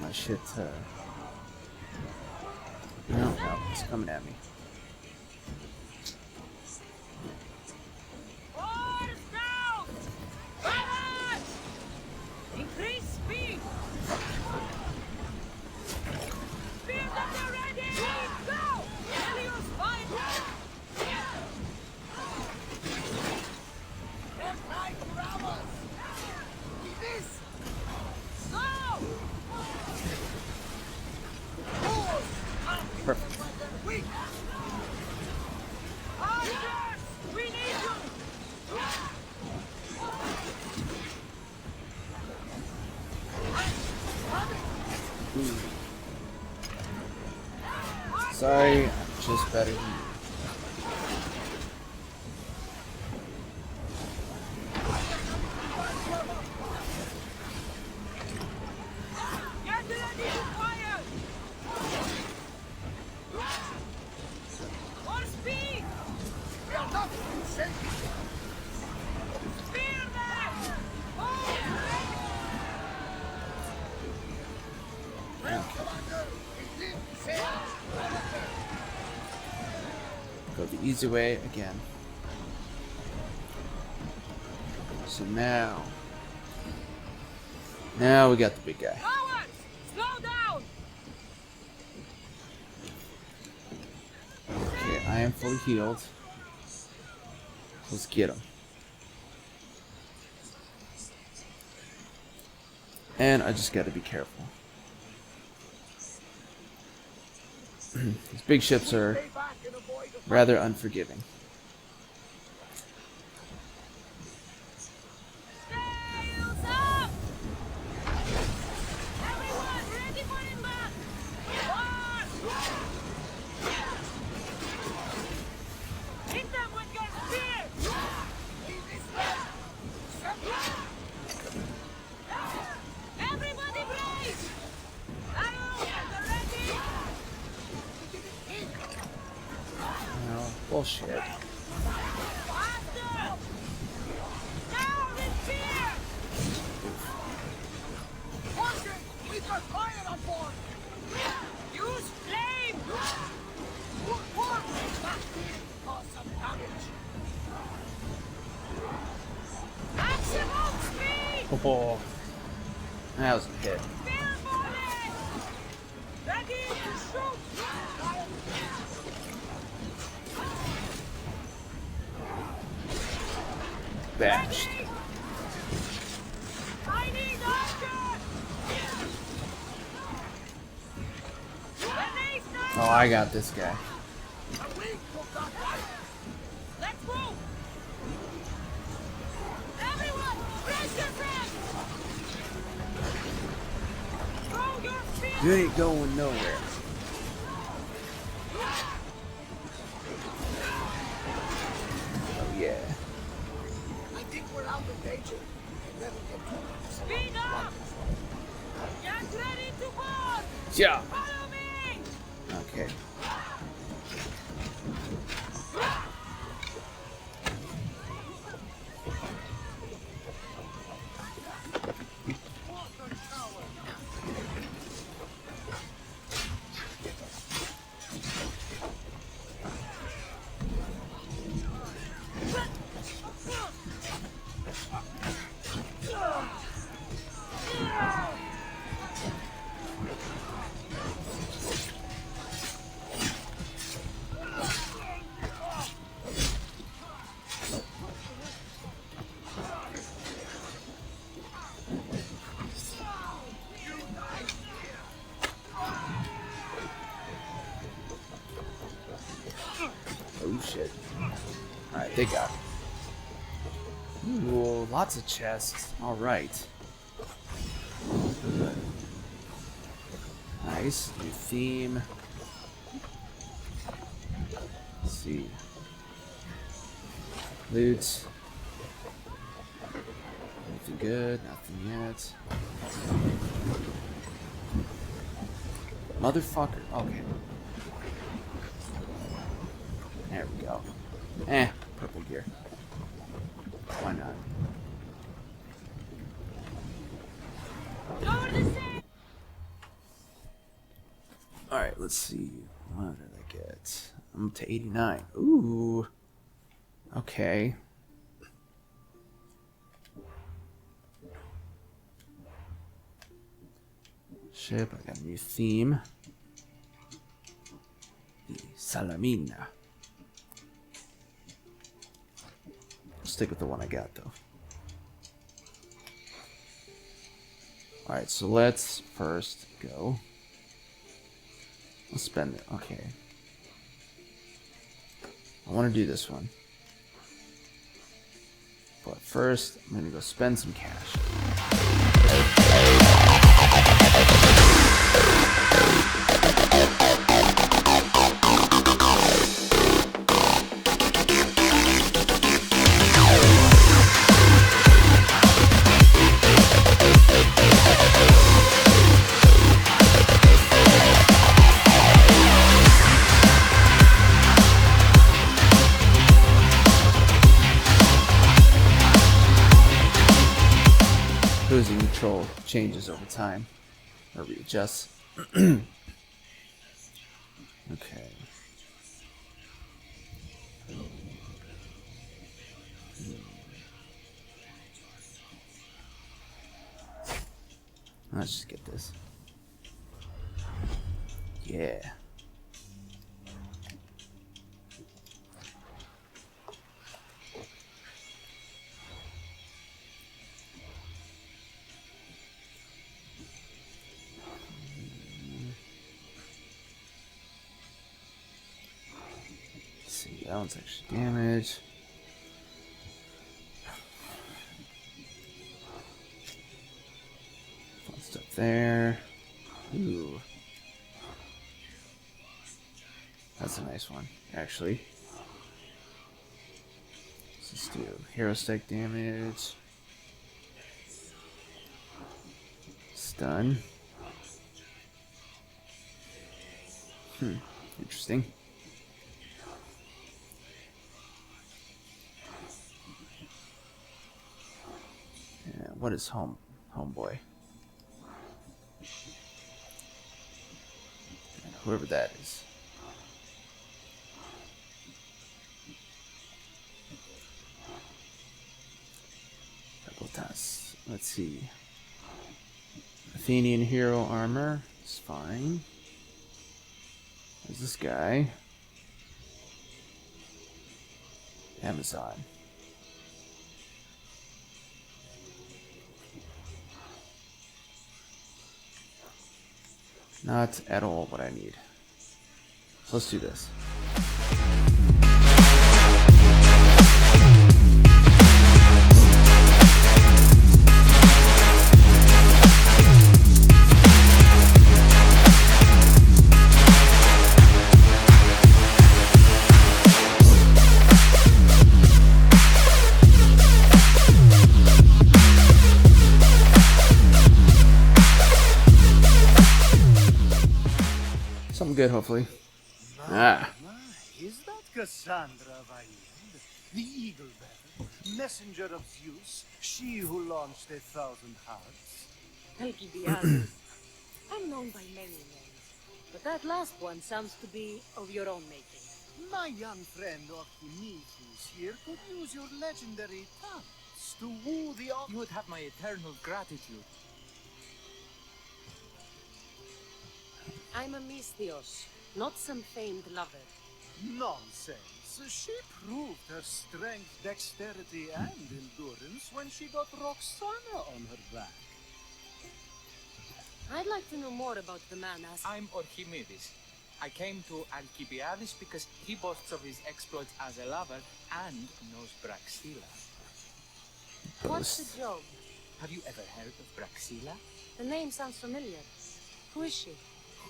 A: My shit. No, it's coming at me.
I: Oars down! Balance! Increase speed! Speed up the ready! Go! Helios fight! Left right, bravos! This! Go!
A: Perfect.
I: Archers! We need you!
A: Sorry, I'm just better than you.
I: Get ready to fire! More speed! We are not shaking! Spear them!
A: Go the easy way again. So now we got the big guy.
I: Cowards! Slow down!
A: Okay, I am fully healed. Let's get him. And I just gotta be careful. These big ships are rather unforgiving.
I: Sails up! Everyone, ready for embark! Forward! Hit them with your spear! Everybody brace! Arrows at the ready!
A: No, bullshit.
I: Faster! Down with spear! We got fire on board! Use flame! Cause some damage! Maximum speed!
A: Oh, that was a hit.
I: Spear volley! Ready to shoot!
A: Bashed.
I: Ready! I need archers!
A: Oh, I got this guy.
I: Let's move! Everyone, brace yourselves! Throw your spear!
A: You ain't going nowhere. Oh yeah.
B: I think we're out of danger.
I: Speed up! Get ready to board!
A: Yeah.
I: Follow me!
A: Okay. They got it. Ooh, lots of chests. All right. Good. Nice. New theme. Let's see. Loot. Anything good? Nothing yet. Motherfucker. Okay. There we go. Purple gear. Why not? Alright, let's see. What did I get? I'm up to 89. Ooh. Okay. Ship, I got a new theme. The Salamina. I'll stick with the one I got though. Alright, so let's first go. Let's spend it. Okay. I want to do this one. But first, I'm going to go spend some cash. Losing control changes over time, or readjusts. Okay. Let's just get this. Yeah. That one's actually damaged. Fun stuff there. Ooh. That's a nice one, actually. Let's just do hero stack damage. Stun. Interesting. What is homeboy? Whoever that is. Let's see. Athenian hero armor is fine. There's this guy. Amazon. Not at all what I need. So let's do this. Something good, hopefully.
B: Is that Kassandra of Ireland, the eagle bearer, messenger of Zeus, she who launched 1,000 hearts?
C: Alkibiades. I'm known by many names, but that last one sounds to be of your own making.
B: My young friend Archimedes here could use your legendary talents to woo the...
J: You would have my eternal gratitude.
C: I'm a misthios, not some famed lover.
B: Nonsense. She proved her strength, dexterity, and endurance when she got Roxana on her back.
C: I'd like to know more about the man as...
J: I'm Archimedes. I came to Alkibiades because he boasts of his exploits as a lover and knows Praxilla.
C: What's the job?
J: Have you ever heard of Praxilla?
C: The name sounds familiar. Who is she?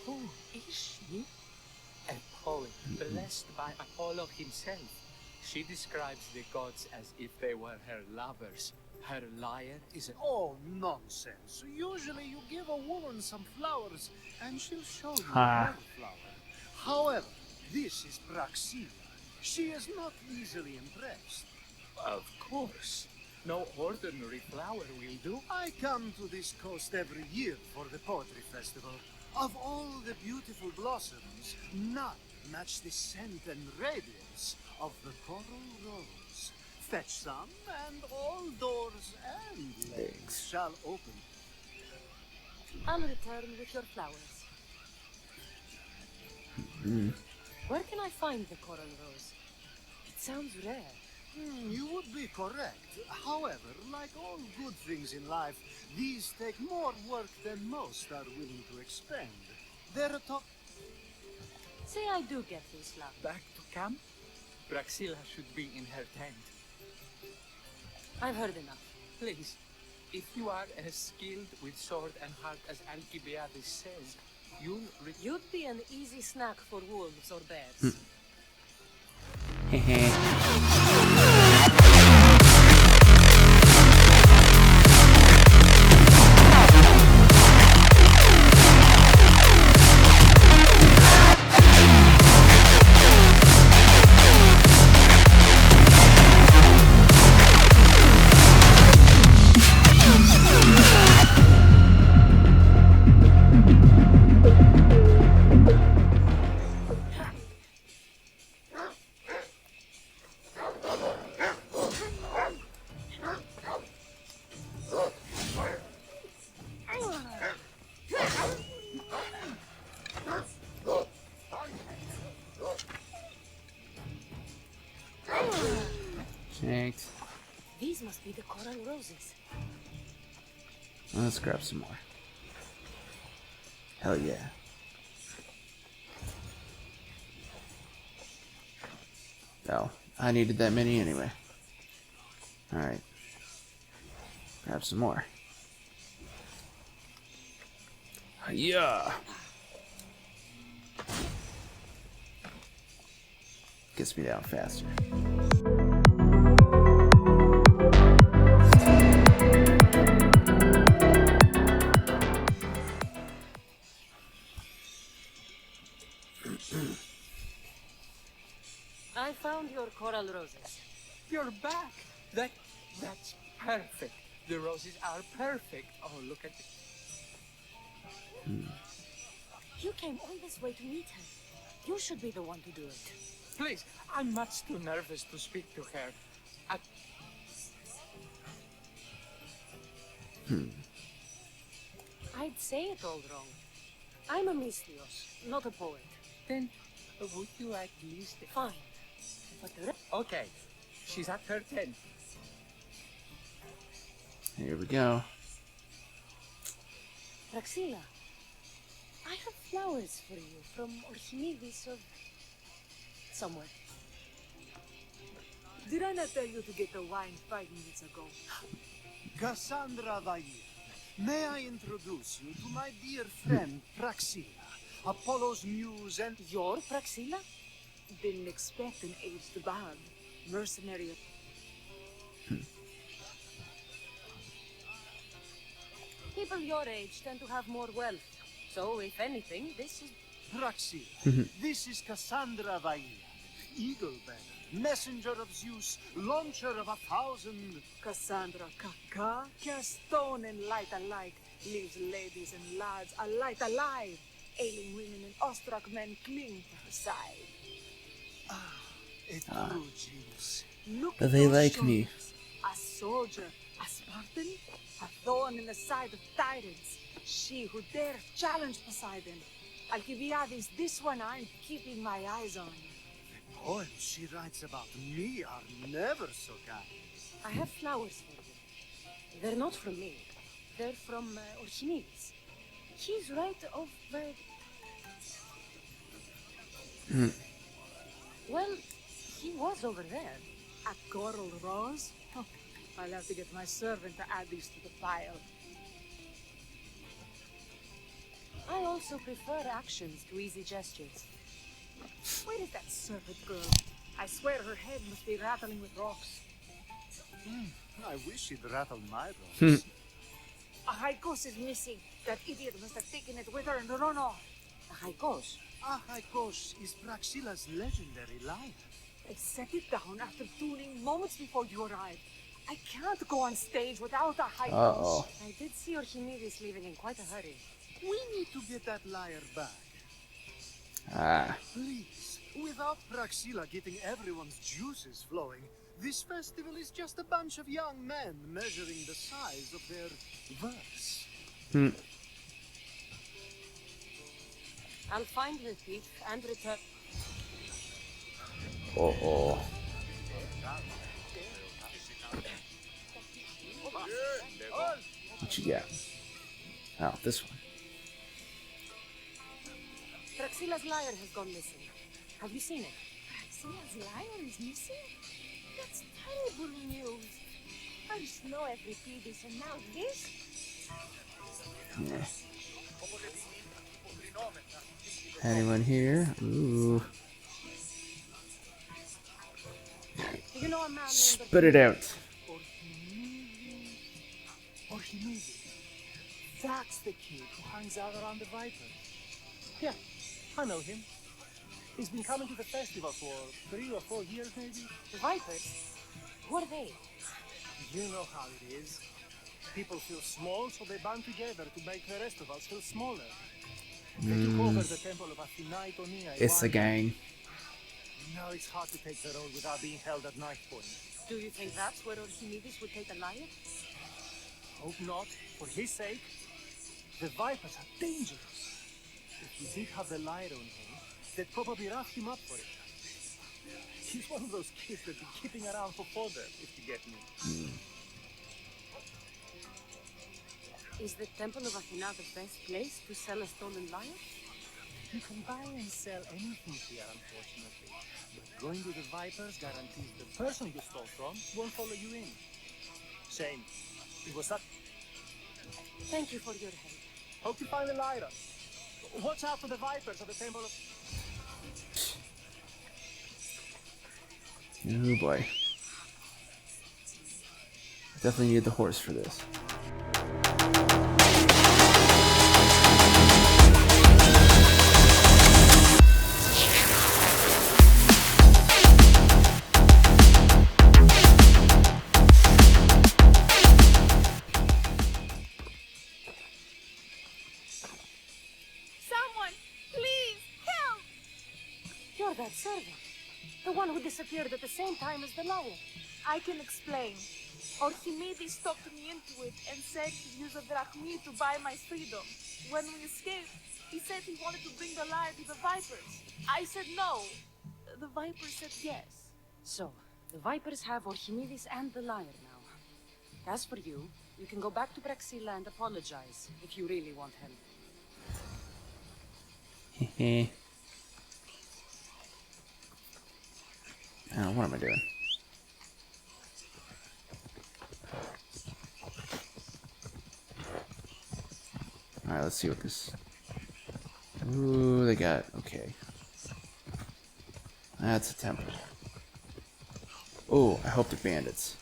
J: Who is she? A poet blessed by Apollo himself. She describes the gods as if they were her lovers. Her lyre is an...
G: Oh, nonsense. Usually you give a woman some flowers and she'll show you her flower. However, this is Praxilla. She is not easily impressed.
J: Of course. No ordinary flower will do.
G: I come to this coast every year for the poetry festival. Of all the beautiful blossoms, none match the scent and radiance of the coral rose. Fetch some, and all doors and legs shall open.
C: I'll return with your flowers. Where can I find the coral rose? It sounds rare.
G: You would be correct. However, like all good things in life, these take more work than most are willing to expend. They're a top...
C: Say I do get these flowers.
J: Back to camp? Praxilla should be in her tent.
C: I've heard enough.
J: Please, if you are as skilled with sword and heart as Alkibiades says,
C: You'd be an easy snack for wolves or bears.
A: Thanks.
C: These must be the coral roses.
A: Let's grab some more. Hell yeah. Oh, I needed that many anyway. Alright. Grab some more. Yeah. Gets me down faster.
C: I found your coral roses.
J: You're back. That's perfect. The roses are perfect. Oh, look at it.
C: You came all this way to meet her. You should be the one to do it.
J: Please, I'm much too nervous to speak to her.
C: I'd say it all wrong. I'm a misthios, not a poet.
J: Then, would you at least...
C: Fine. But the rest...
J: Okay, she's at her tent.
A: Here we go.
C: Praxilla, I have flowers for you from Archimedes of... somewhere.
K: Did I not tell you to get the wine 5 minutes ago?
G: Kassandra, may I introduce you to my dear friend Praxilla, Apollo's muse and...
K: Your Praxilla? Didn't expect an aged bard. Mercenary.
C: People your age tend to have more wealth. So, if anything, this is...
G: Praxilla, this is Kassandra, eagle bearer, messenger of Zeus, launcher of 1,000...
K: Kassandra, Kaka, cast stone and light alike, leaves ladies and lads alight alive. Ailing women and awestruck men cling to her side.
G: A true genius.
K: Look
A: But
K: at
A: they
K: those
A: like me.
K: shoulders. A soldier, a Spartan, a thorn in the side of tyrants. She who dares challenge Poseidon. Alkibiades, this one I'm keeping my eyes on.
G: The poems she writes about me are never so kind.
C: I have flowers for you. They're not from me. They're from Archimedes. He's right of... Well, he was over there.
K: A coral rose? Oh, I'll have to get my servant to add these to the pile.
C: I also prefer actions to easy gestures.
K: Where is that servant girl? I swear her head must be rattling with rocks.
G: I wish she'd rattle my rocks.
K: A high course is missing. That idiot must have taken it with her and run off.
C: A high course.
G: Ahikos is Praxilla's legendary lyre.
K: I set it down after tuning moments before you arrived. I can't go on stage without a high course.
C: I did see Archimedes leaving in quite a hurry.
G: We need to get that lyre back.
A: Ah.
G: Please, without Praxilla getting everyone's juices flowing, this festival is just a bunch of young men measuring the size of their verse.
C: I'll find the thief and return.
A: Oh. What you got? Oh, this one.
C: Praxilla's lyre has gone missing. Have you seen it?
F: Praxilla's lyre is missing? That's terrible news. First no Euripides and now this?
A: Yeah. Anyone here? Ooh.
C: Do you know a man named
A: Spit it out.
J: Archimedes. That's the kid who hangs out around the Vipers. Yeah, I know him. He's been coming to the festival for 3 or 4 years, maybe.
C: The Vipers? Who are they?
J: You know how it is. People feel small, so they band together to make the rest of us feel smaller. They took over the temple of Athena Itonia.
A: It's a gang.
J: Now it's hard to take the road without being held at knife point.
C: Do you think that's where Archimedes would take a lyre?
J: Hope not. For his sake, the Vipers are dangerous. If he did have the lyre on him, they'd probably rough him up for it. He's one of those kids that'd be keeping around for fodder, if you get me.
C: Is the Temple of Athena the best place to sell a stolen lyre?
J: You can buy and sell anything here, unfortunately. But going to the Vipers guarantees the person you stole from won't follow you in. Shame. It was that.
C: Thank you for your help.
J: Hope you find the lyre. Watch out for the Vipers at the Temple of...
A: Oh boy. Definitely need the horse for this.
F: Someone, please, help!
C: You're that servant. The one who disappeared at the same time as the lyre.
F: I can explain. Archimedes talked me into it and said he'd use a drachmi to buy my freedom. When we escaped, he said he wanted to bring the lyre to the Vipers. I said no. The Vipers said yes.
C: So, the Vipers have Archimedes and the lyre now. As for you, you can go back to Praxilla and apologize if you really want help.
A: Oh, what am I doing? Alright, let's see what this... Ooh, they got... Okay. That's a temple. Oh, I hope they're bandits.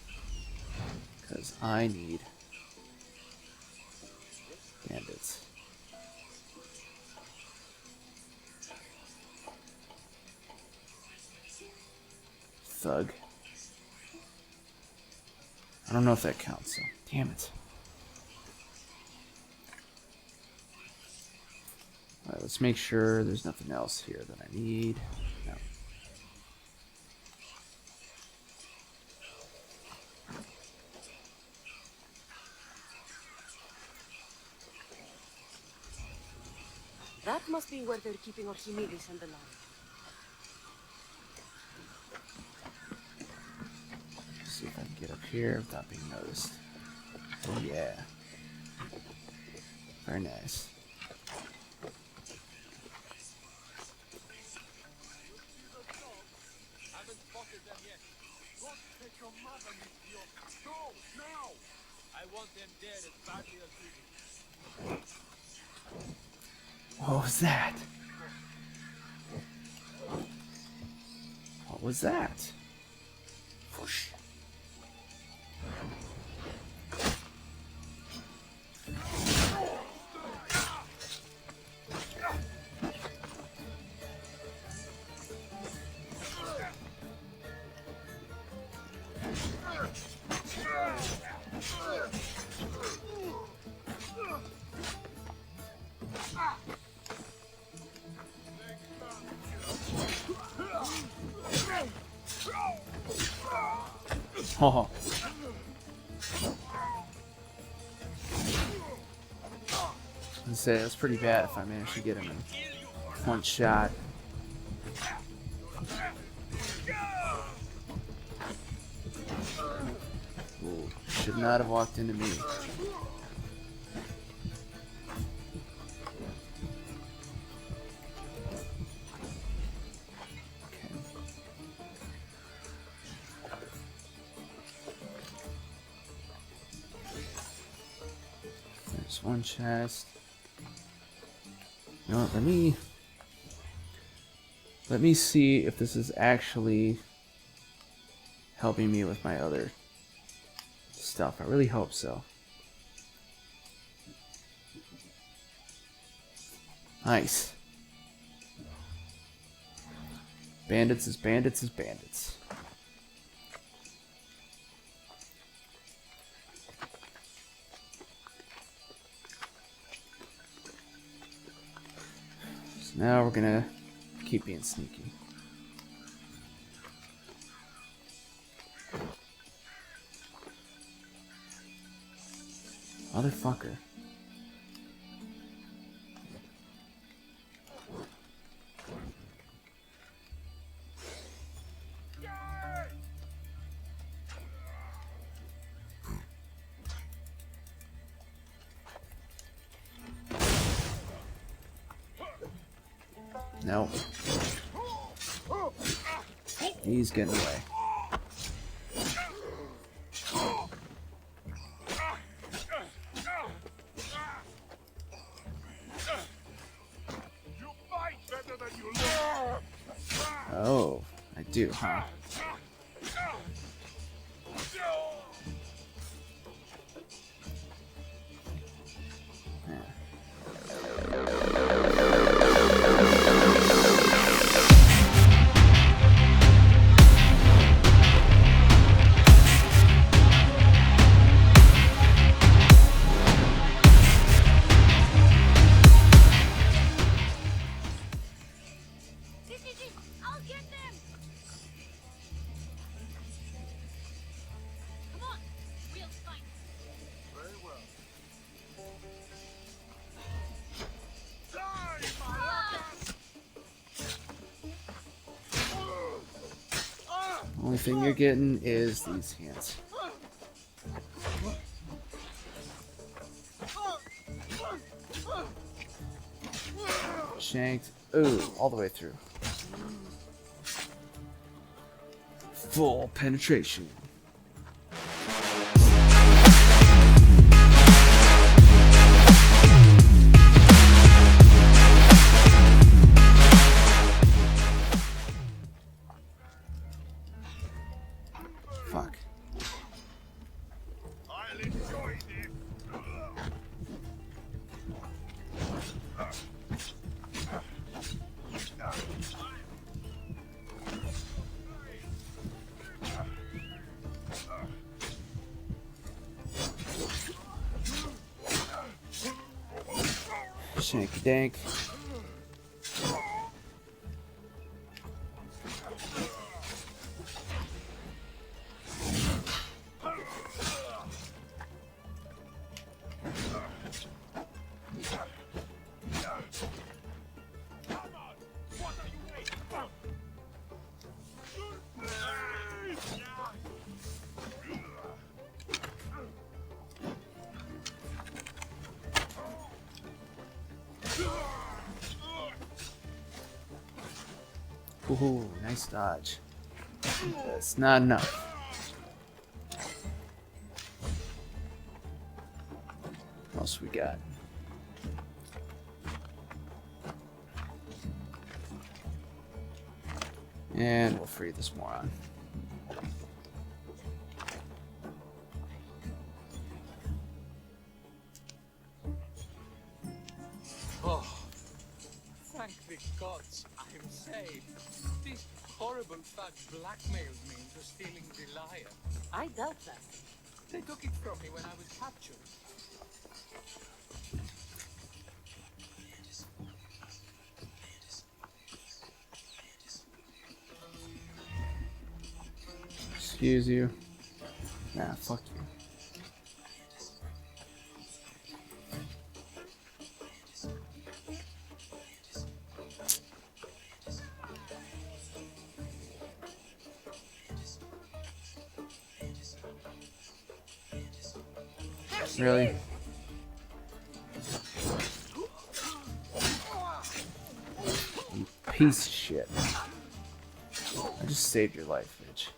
A: Because I need... bandits. Thug. I don't know if that counts, so damn it. Alright, let's make sure there's nothing else here that I need. No.
C: That must be where they're keeping Archimedes and the lyre.
A: See if I can get up here without being noticed. Oh yeah. Very nice.
I: your mother, misthios. Go, now! I want them dead as badly as you do.
A: What was that? What was that? Whoosh. Oh. I'd say that's pretty bad if I managed to get him in one shot. Ooh, should not have walked into me. There's one chest. You know what, let me see if this is actually helping me with my other stuff. I really hope so. Nice. Bandits is bandits is bandits. So now we're gonna keep being sneaky. Motherfucker. No. He's getting away. Oh, I do, huh?
I: I'll get them! Come on, we'll fight. Very well.
A: Only thing you're getting is these hands. Shanked. Ooh, all the way through. Full penetration. Fuck.
I: I'll enjoy this.
A: Shanky dank. Ooh, nice dodge. That's not enough. else we got? And we'll free this moron.
L: Oh, thank the gods, I am saved. This horrible thug blackmailed me into stealing the lyre.
C: I doubt that.
L: They took it from me when I was captured.
A: Excuse you. Nah, fuck you. Really? You piece of shit. I just saved your life, bitch.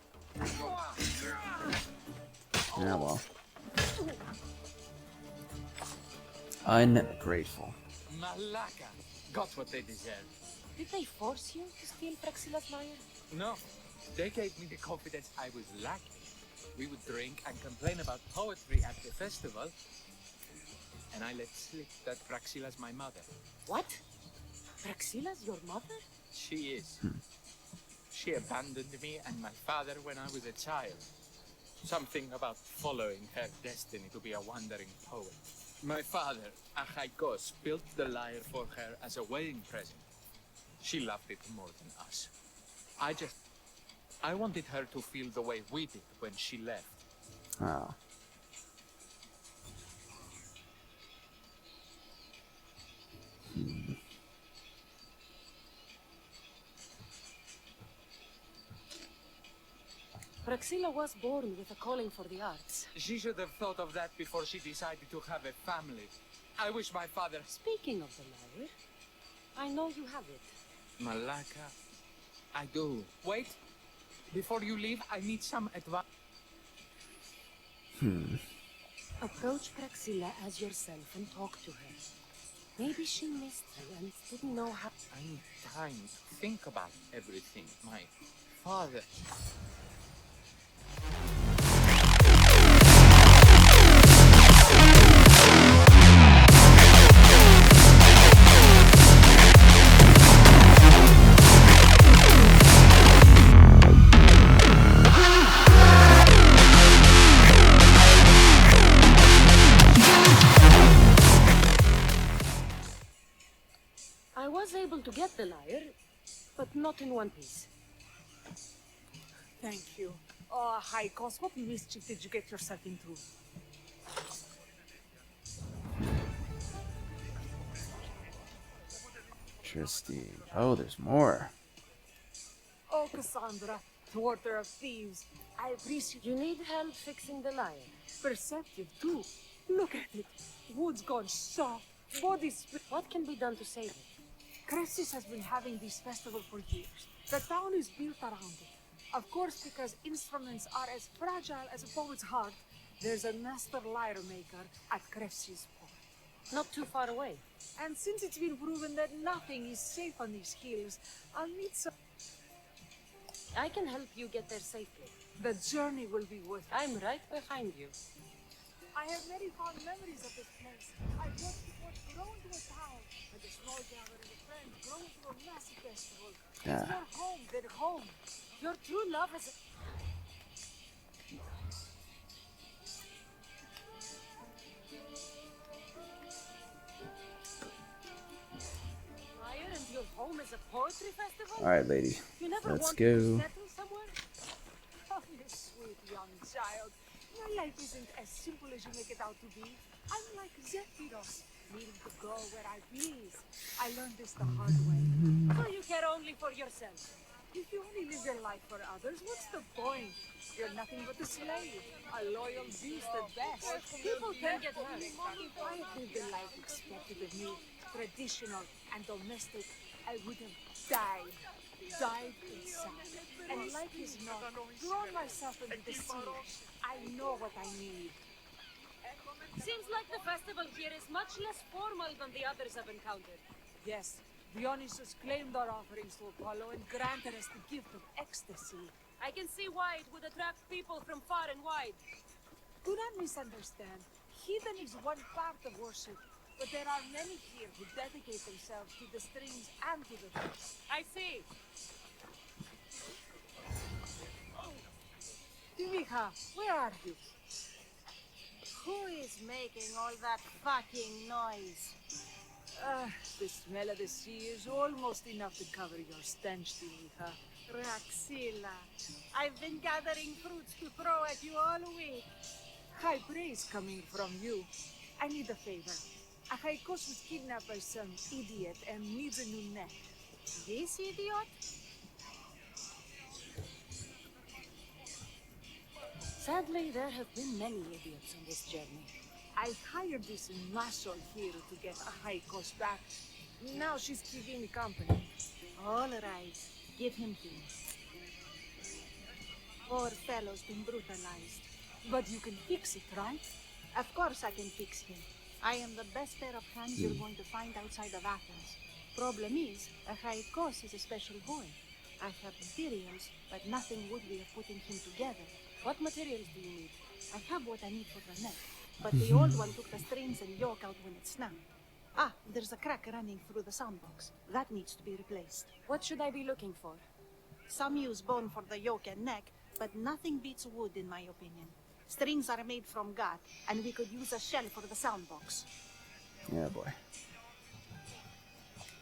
A: Yeah, well. Ungrateful.
L: Malaka got what they deserved.
C: Did they force you to steal praxillasadmirer?
L: No, they gave me the confidence I was lacking. We would drink and complain about poetry at the festival, and I let slip that Praxilla's my mother.
C: What? Praxilla's your mother?
L: She is. She abandoned me and my father when I was a child. Something about following her destiny to be a wandering poet. My father, Achaikos, built the lyre for her as a wedding present. She loved it more than us. I wanted her to feel the way we did when she left.
A: Ah.
C: Praxilla was born with a calling for the arts.
L: She should have thought of that before she decided to have a family. I wish my father...
C: Speaking of the lyre, I know you have it.
L: Malaka, I do. Wait. Before you leave, I need some advice.
C: Approach Praxilla as yourself and talk to her. Maybe she missed you and didn't know how...
L: I need time to think about everything. My father...
C: I was able to get the lyre, but not in one piece.
K: Thank you. Oh, Haikos, what mischief did you get yourself into?
A: Interesting. Oh, there's more.
K: Oh, Kassandra, thwarter of thieves. I appreciate
C: You need help fixing the lyre.
K: perceptive too. Look at it. Wood's gone soft. Bodies.
C: What can be done to save it?
K: Cressis has been having this festival for years. The town is built around it. Of course, because instruments are as fragile as a poet's heart, there's a master lyre maker at Cressis port.
C: Not too far away.
K: And since it's been proven that nothing is safe on these hills, I'll need some...
C: I can help you get there safely.
K: The journey will be worth it.
C: I'm right behind you.
K: I have very fond memories of this place. I watched the fort grow into a town, and a small gathering of friends grow into a massive festival. It's your home, their home.
C: Your true love is... Lyre and your home is a poetry festival?
A: Alright, lady.
C: You never
A: Let's
C: wanted
A: go.
C: to settle somewhere?
K: Oh, you sweet young child. My life isn't as simple as you make it out to be. I'm like Zephyros, needing to go where I please. I learned this the hard way.
C: So you care only for yourself?
K: If you only live your life for others, what's the point? You're nothing but a slave, a loyal beast at best.
C: People can get hurt.
K: If I had lived the life expected of me, traditional and domestic, I would have died inside. And life is not, thrown myself into the sea. I know what I need.
I: Seems like the festival here is much less formal than the others I've encountered.
K: Yes, Dionysus claimed our offerings to Apollo and granted us the gift of ecstasy.
I: I can see why it would attract people from far and wide.
K: Do not misunderstand. Heathen is one part of worship, but there are many here who dedicate themselves to the strings and to the fish.
I: I see.
K: Divika, where are you?
H: Who is making all that fucking noise?
K: The smell of the sea is almost enough to cover your stench, Divika.
H: Praxilla, I've been gathering fruits to throw at you all week.
K: High praise coming from you. I need a favor. Achaikos was kidnapped by some idiot and needs a new neck.
H: This idiot?
C: Sadly, there have been many idiots on this journey.
K: I hired this muscle here to get Achaikos back. Now she's keeping me company.
H: All right, give him to me. Poor fellow's been brutalized.
K: But you can fix it, right?
H: Of course I can fix him. I am the best pair of hands you're going to find outside of Athens. Problem is, Achaikos is a special boy. I have materials, but nothing worthy of putting him together.
C: What materials do you need?
H: I have what I need for the net, but the old one took the strings and yoke out when it snapped. Ah, there's a crack running through the soundbox. That needs to be replaced.
C: What should I be looking for?
H: Some use bone for the yoke and neck, but nothing beats wood in my opinion. Strings are made from gut, and we could use a shell for the soundbox.
A: Yeah, boy.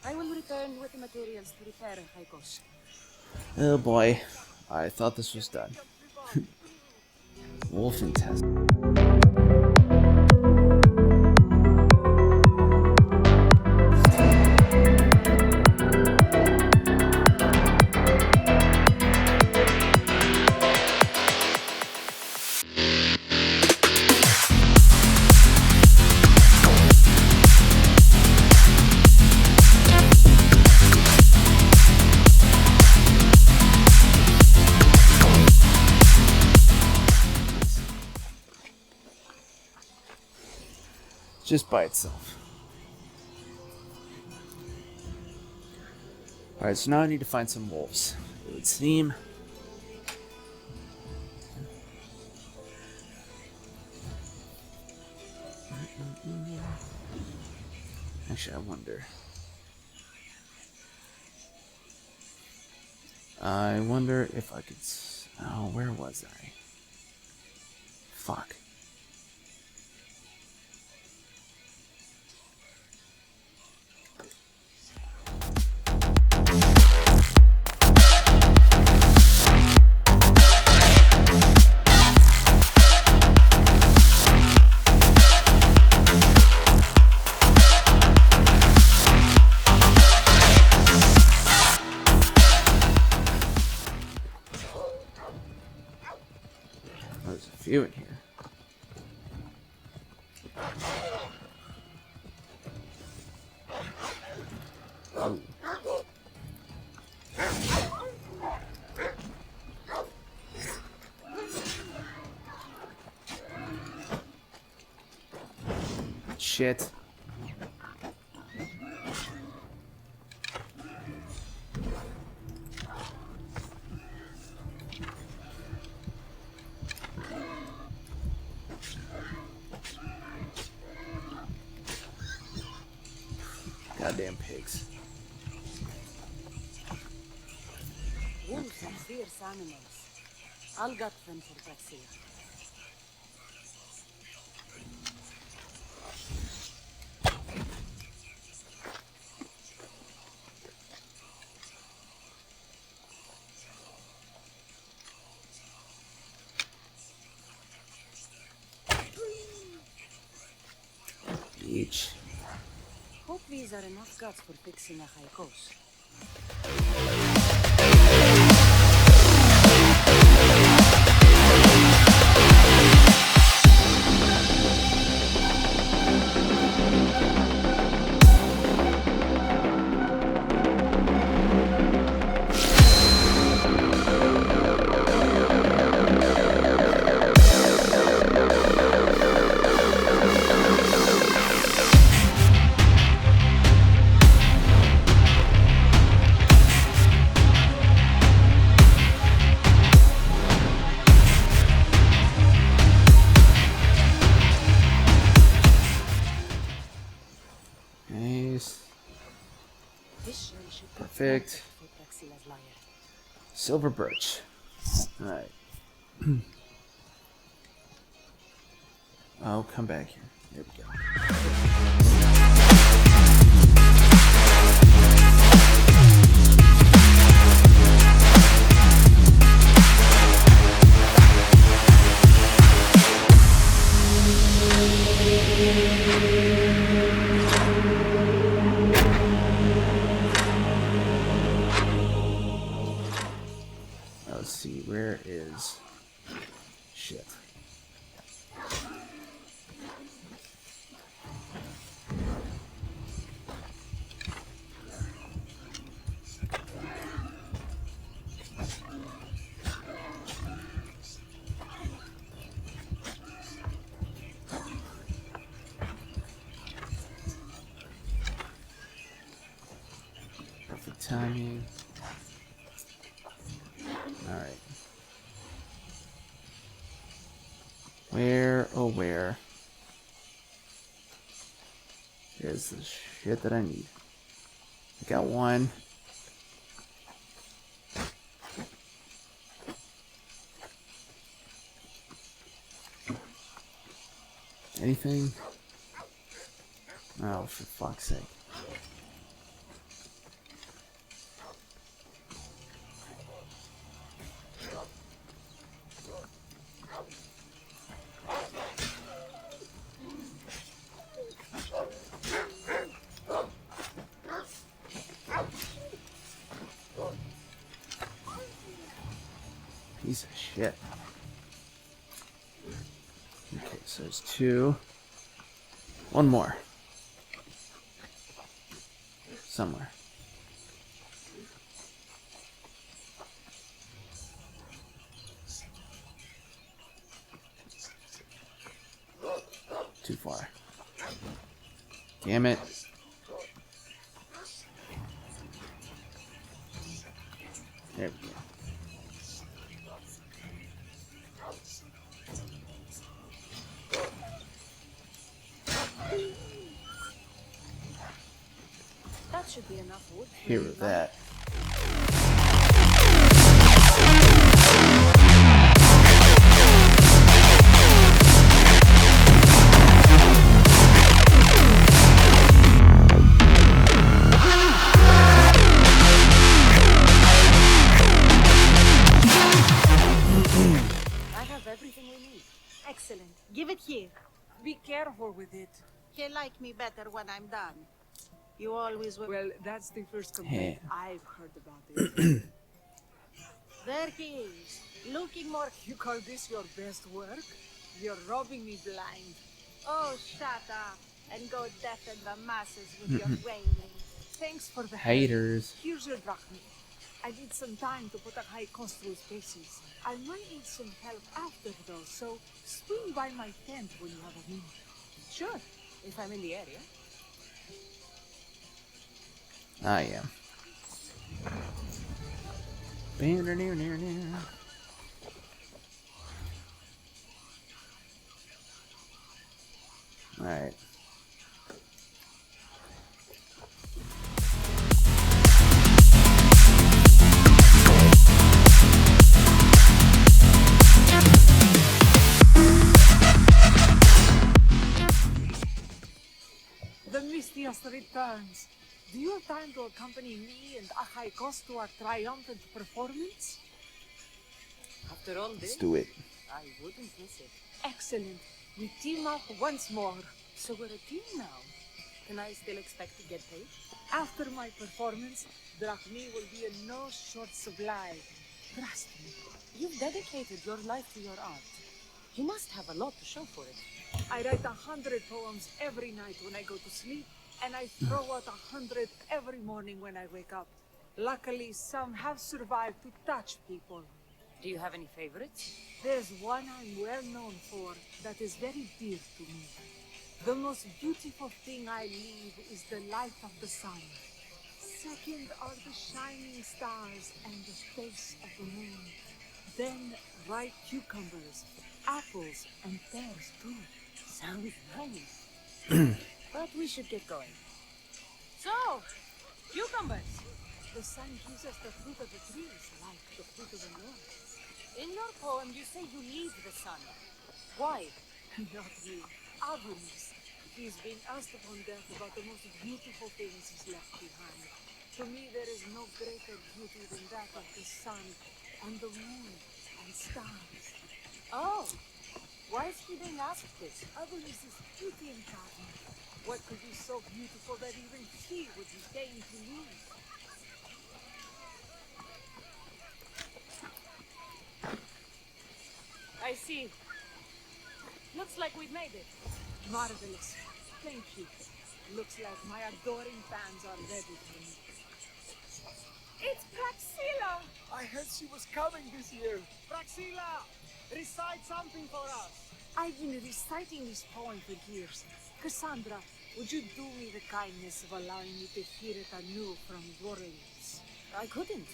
C: I will return with the materials to repair Achaikos.
A: Oh boy. I thought this was done. Wolf and test. Just by itself. Alright, so now I need to find some wolves. It would seem. Actually, I wonder if I could. Oh, where was I? Fuck. There's a few in here. Oh. Shit. Goddamn pigs.
C: Wolves are fierce animals. I'll gut them for Praxilla.
A: Each.
C: Hope these are enough guts for fixing Achaikos.
A: Nice.
C: This shell should be
A: Perfect.
C: for praxillasadmirer.
A: Silver birch. Alright. Oh, come back here. There we go. Let's see, where is shit? Perfect timing. Alright. Where, oh where is the shit that I need? I got one. Anything? Oh, for fuck's sake. Piece of shit. Okay, so there's two. One more. Somewhere. Too far. Damn it. There we go.
C: That should be enough wood.
A: Here with that.
C: I have everything we need.
H: Excellent. Give it here.
K: Be careful with it.
H: You like me better when I'm done. You always will.
K: Well, that's the first complaint
A: Hey.
K: I've heard about it.
H: There he is, looking more.
K: You call this your best work? You're robbing me blind.
H: Oh, shut up and go deafen the masses with your wailing.
K: Thanks for the
A: Haters.
K: help. Here's your drachma. I need some time to put a high cost through spaces. I might need some help after though, so swing by my tent when you have a minute.
C: Sure, if I'm in the area.
A: I am. Alright.
K: The misthios returns. Do you have time to accompany me and Achaikos to our triumphant performance?
C: After all
A: Let's
C: this,
A: do it.
C: I wouldn't miss it.
K: Excellent. We team up once more.
C: So we're a team now. Can I still expect to get paid?
K: After my performance, drachmi will be in no short supply. Trust me.
C: You've dedicated your life to your art. You must have a lot to show for it.
K: I write 100 poems every night when I go to sleep, and I throw out 100 every morning when I wake up. Luckily, some have survived to touch people.
C: Do you have any favorites?
K: There's one I'm well known for that is very dear to me. The most beautiful thing I leave is the light of the sun. Second are the shining stars and the face of the moon. Then ripe cucumbers, apples, and pears too.
C: Sounds nice. But we should get going. So, cucumbers.
K: The sun gives us the fruit of the trees, like the fruit of the Lord.
C: In your poem, you say you need the sun. Why?
K: Not me. Adonis. He's being asked upon death about the most beautiful things he's left behind. To me, there is no greater beauty than that of the sun and the moon and stars.
C: Oh, why is he being asked this?
K: Adonis is beauty incarnate. What could be so beautiful that even he would be deign to lose?
C: I see. Looks like we've made it.
K: Marvelous. Thank you. Looks like my adoring fans are ready for me.
F: It's Praxilla!
J: I heard she was coming this year. Praxilla, recite something for us.
K: I've been reciting this poem for years. Kassandra, would you do me the kindness of allowing me to hear it anew from your lips?
C: I couldn't.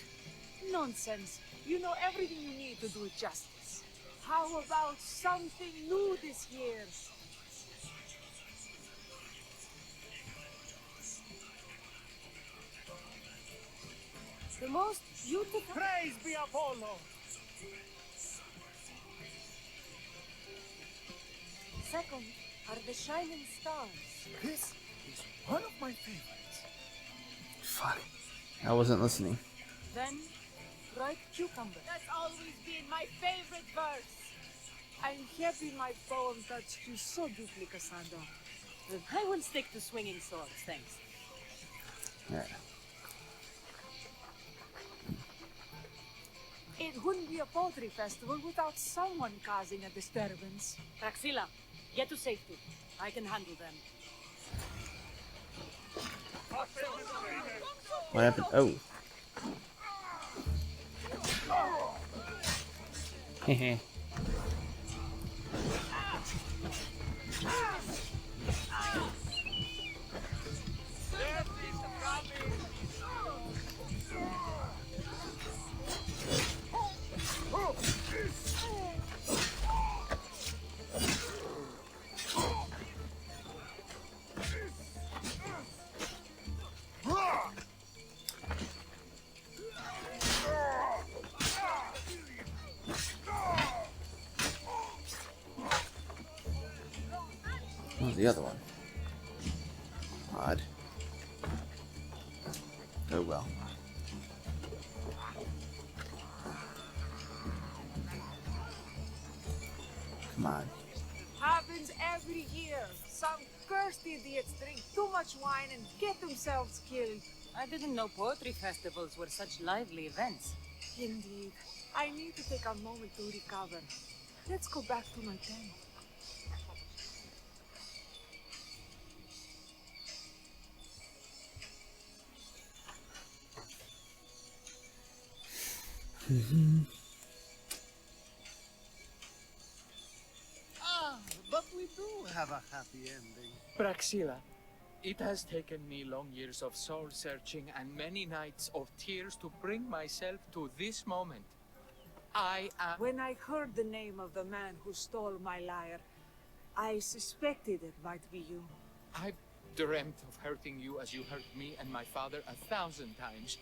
K: Nonsense. You know everything you need to do it justice. How about something new this year?
C: The most beautiful...
J: Praise be Apollo!
C: Second are the shining stars.
J: This is one of my favorites.
A: Fuck. I wasn't listening.
C: Then, ripe cucumber.
F: That's always been my favorite verse.
K: I'm happy my poem touched you so deeply, Kassandra.
C: I will stick to swinging swords, thanks.
A: Yeah.
K: It wouldn't be a poetry festival without someone causing a disturbance.
C: Praxilla, get to safety. I can handle them.
A: What happened? Oh. Hehe. What was the other one? Odd. Oh well. Come on.
K: Happens every year. Some cursed idiots drink too much wine and get themselves killed.
C: I didn't know poetry festivals were such lively events.
K: Indeed. I need to take a moment to recover. Let's go back to my tent.
G: But we do have a happy ending.
L: Praxilla, it has taken me long years of soul searching and many nights of tears to bring myself to this moment. I am...
K: When I heard the name of the man who stole my lyre, I suspected it might be you.
L: I dreamt of hurting you as you hurt me and my father 1,000 times.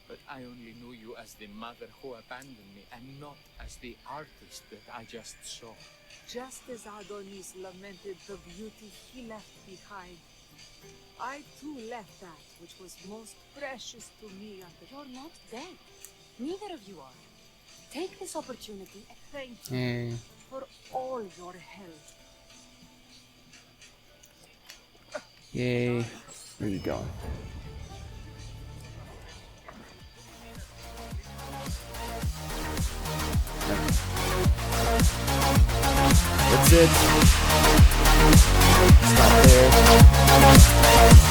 L: But I only knew you as the mother who abandoned me and not as the artist that I just saw.
K: Just as Adonis lamented the beauty he left behind, I too left that which was most precious to me under...
C: You're not dead. Neither of you are. Take this opportunity and
K: thank you for all your help.
A: Yay. Where are you going? That's it. Stop there.